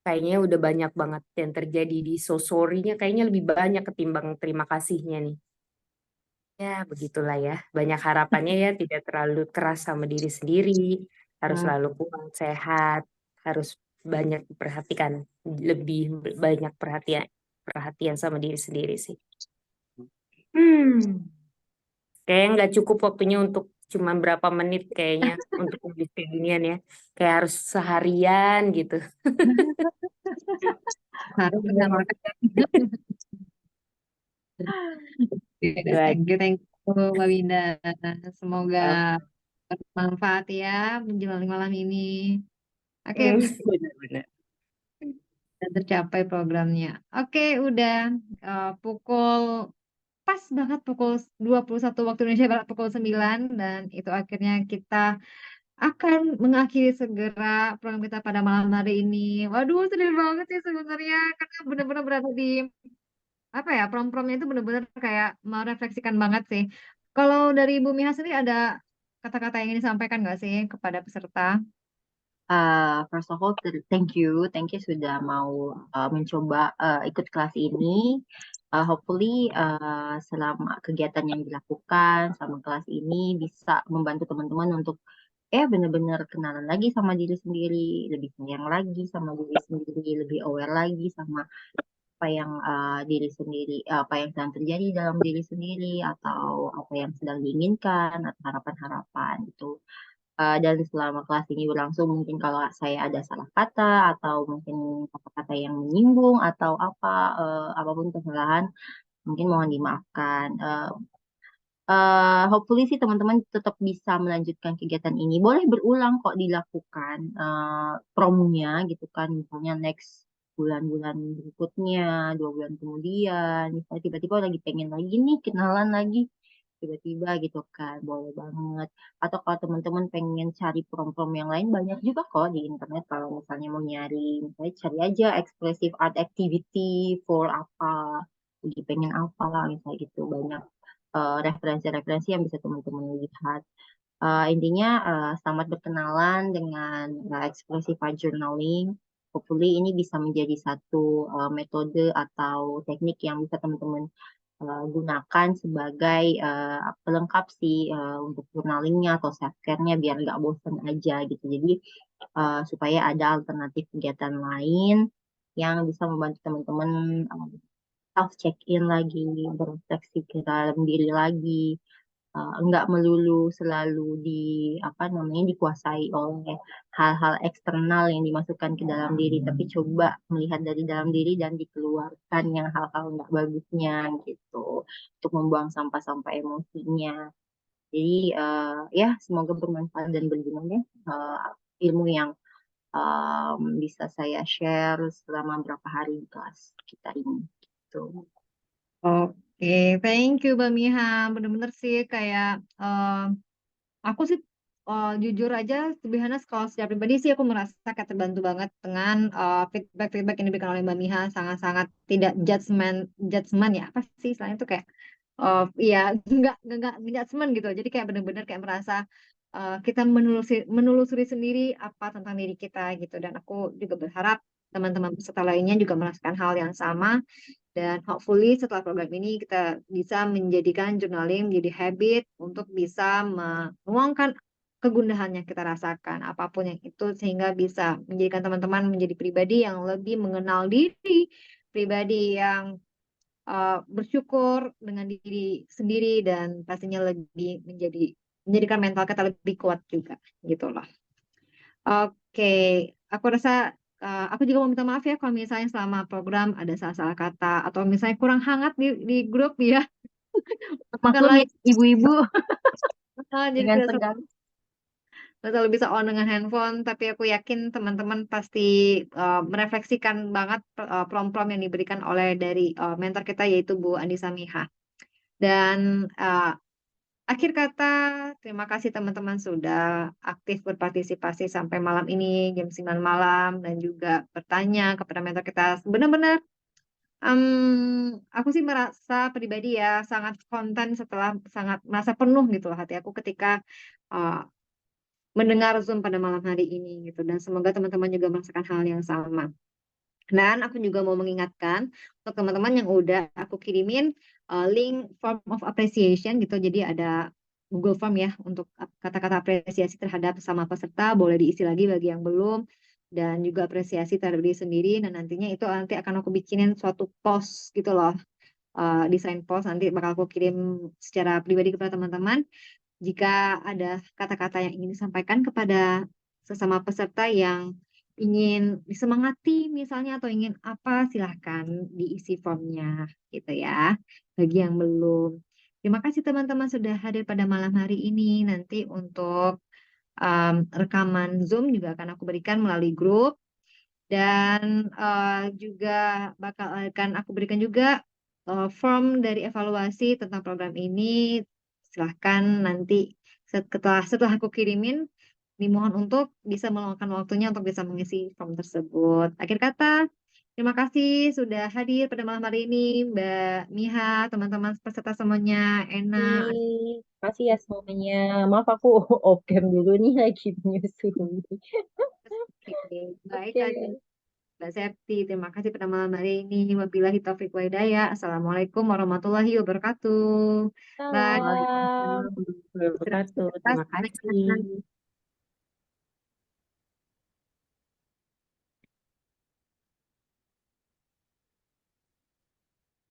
kayaknya udah banyak banget yang terjadi di so sorry-nya, kayaknya lebih banyak ketimbang terima kasihnya nih. Ya, begitulah ya. Banyak harapannya ya, tidak terlalu keras sama diri sendiri, harus Hmm. selalu kuat, sehat, harus banyak diperhatikan, lebih banyak perhatian sama diri sendiri sih. Kayaknya nggak cukup waktunya untuk cuma berapa menit kayaknya untuk nulis kayak ginian ya. Kayak harus seharian gitu. Harus Benar. mengamalkan. Oke, Itu aja. thank you Mbak Winda. Semoga Sama. bermanfaat ya menjelang malam ini. Oke, Benar-benar. sudah tercapai programnya. Oke, udah pukul pas banget pukul 21 waktu Indonesia Barat pukul 9 dan itu akhirnya kita akan mengakhiri segera program kita pada malam hari ini. Waduh, sedih banget sih sebenarnya karena benar-benar berada di apa ya prom-promnya itu benar-benar kayak merefleksikan banget sih. Kalau dari Ibu Miha sendiri ada kata-kata yang ingin disampaikan nggak sih kepada peserta? First of all, thank you sudah mau mencoba ikut kelas ini. Hopefully selama kegiatan yang dilakukan sama kelas ini bisa membantu teman-teman untuk benar-benar kenalan lagi sama diri sendiri, lebih sayang lagi sama diri sendiri, lebih aware lagi sama apa yang diri sendiri, apa yang sedang terjadi dalam diri sendiri atau apa yang sedang diinginkan atau harapan-harapan itu. Dan selama kelas ini berlangsung, mungkin kalau saya ada salah kata atau mungkin kata-kata yang menyinggung atau apapun kesalahan, mungkin mohon dimaafkan. Hopefully sih teman-teman tetap bisa melanjutkan kegiatan ini. Boleh berulang kok dilakukan promonya gitu kan, misalnya next bulan-bulan berikutnya, 2 bulan kemudian, misalnya tiba-tiba lagi pengen lagi nih kenalan lagi, tiba-tiba gitu kan, boleh banget. Atau kalau teman-teman pengen cari prom-prom yang lain, banyak juga kok di internet kalau misalnya mau nyari, misalnya cari aja expressive art activity for apa, lagi pengen apa lah, misalnya gitu, banyak referensi-referensi yang bisa teman-teman lihat. Intinya selamat berkenalan dengan expressive art journaling. Hopefully ini bisa menjadi satu metode atau teknik yang bisa teman-teman gunakan sebagai pelengkap sih untuk journalingnya atau self care-nya biar nggak bosan aja gitu. Jadi supaya ada alternatif kegiatan lain yang bisa membantu teman-teman self check-in lagi, berefleksi ke dalam diri lagi, nggak melulu selalu apa namanya dikuasai oleh hal-hal eksternal yang dimasukkan ke dalam diri, tapi coba melihat dari dalam diri dan dikeluarkan yang hal-hal nggak bagusnya gitu, untuk membuang sampah-sampah emosinya. Jadi ya semoga bermanfaat dan berguna ya ilmu yang bisa saya share selama berapa hari di kelas kita ini. Gitu. Oke, thank you Mbak Miha. Bener-bener sih kayak aku sih jujur aja, to be honest, kalau secara pribadi sih aku merasa kayak terbantu banget dengan feedback-feedback yang diberikan oleh Mbak Miha, sangat-sangat tidak judgement ya, apa sih istilahnya itu kayak ya nggak judgement gitu. Jadi kayak bener-bener kayak merasa kita menelusuri sendiri apa tentang diri kita gitu. Dan aku juga berharap teman-teman peserta lainnya juga merasakan hal yang sama. Dan hopefully setelah program ini kita bisa menjadikan journaling menjadi habit untuk bisa menuangkan kegundahan yang kita rasakan, apapun yang itu, sehingga bisa menjadikan teman-teman menjadi pribadi yang lebih mengenal diri, pribadi yang bersyukur dengan diri sendiri, dan pastinya lebih menjadikan mental kita lebih kuat juga, gitu loh. Oke, aku rasa aku juga mau minta maaf ya kalau misalnya selama program ada salah-salah kata atau misalnya kurang hangat di grup ya. Bukan Maklum lagi ya ibu-ibu jadi dengan tidak segala selalu bisa on dengan handphone, tapi aku yakin teman-teman pasti merefleksikan banget prom-prom yang diberikan oleh dari mentor kita yaitu Bu Andisa Miha. Dan akhir kata, terima kasih teman-teman sudah aktif berpartisipasi sampai malam ini, jam 9 malam, dan juga bertanya kepada mentor kita. Benar-benar, aku sih merasa pribadi ya, sangat konten setelah sangat merasa penuh gitu loh hati aku ketika uh, mendengar Zoom pada malam hari ini gitu. Dan semoga teman-teman juga merasakan hal yang sama. Dan aku juga mau mengingatkan untuk teman-teman yang udah aku kirimin link form of appreciation gitu. Jadi ada Google Form ya untuk kata-kata apresiasi terhadap sama peserta, boleh diisi lagi bagi yang belum. Dan juga apresiasi terhadap diri sendiri. Dan nantinya itu nanti akan aku bikinin suatu post gitu loh. Desain post nanti bakal aku kirim secara pribadi kepada teman-teman. Jika ada kata-kata yang ingin disampaikan kepada sesama peserta yang ingin disemangati misalnya atau ingin apa, silahkan diisi formnya gitu ya. Bagi yang belum. Terima kasih teman-teman sudah hadir pada malam hari ini. Nanti untuk rekaman Zoom juga akan aku berikan melalui grup. Dan juga akan aku berikan juga form dari evaluasi tentang program ini. Silahkan nanti setelah aku kirimin, dimohon untuk bisa meluangkan waktunya untuk bisa mengisi form tersebut. Akhir kata, terima kasih sudah hadir pada malam hari ini, Mbak Miha, teman-teman peserta semuanya, Ena. Kasih ya semuanya. Maaf aku off cam dulu nih lagi menyusui. Oke, baik Oke. Kak Mbak Septi, terima kasih pada malam hari ini. Wabillahi taufiq wa hidayah. Assalamualaikum warahmatullahi wabarakatuh. Bye. Salam. Wabarakatuh. Terima kasih.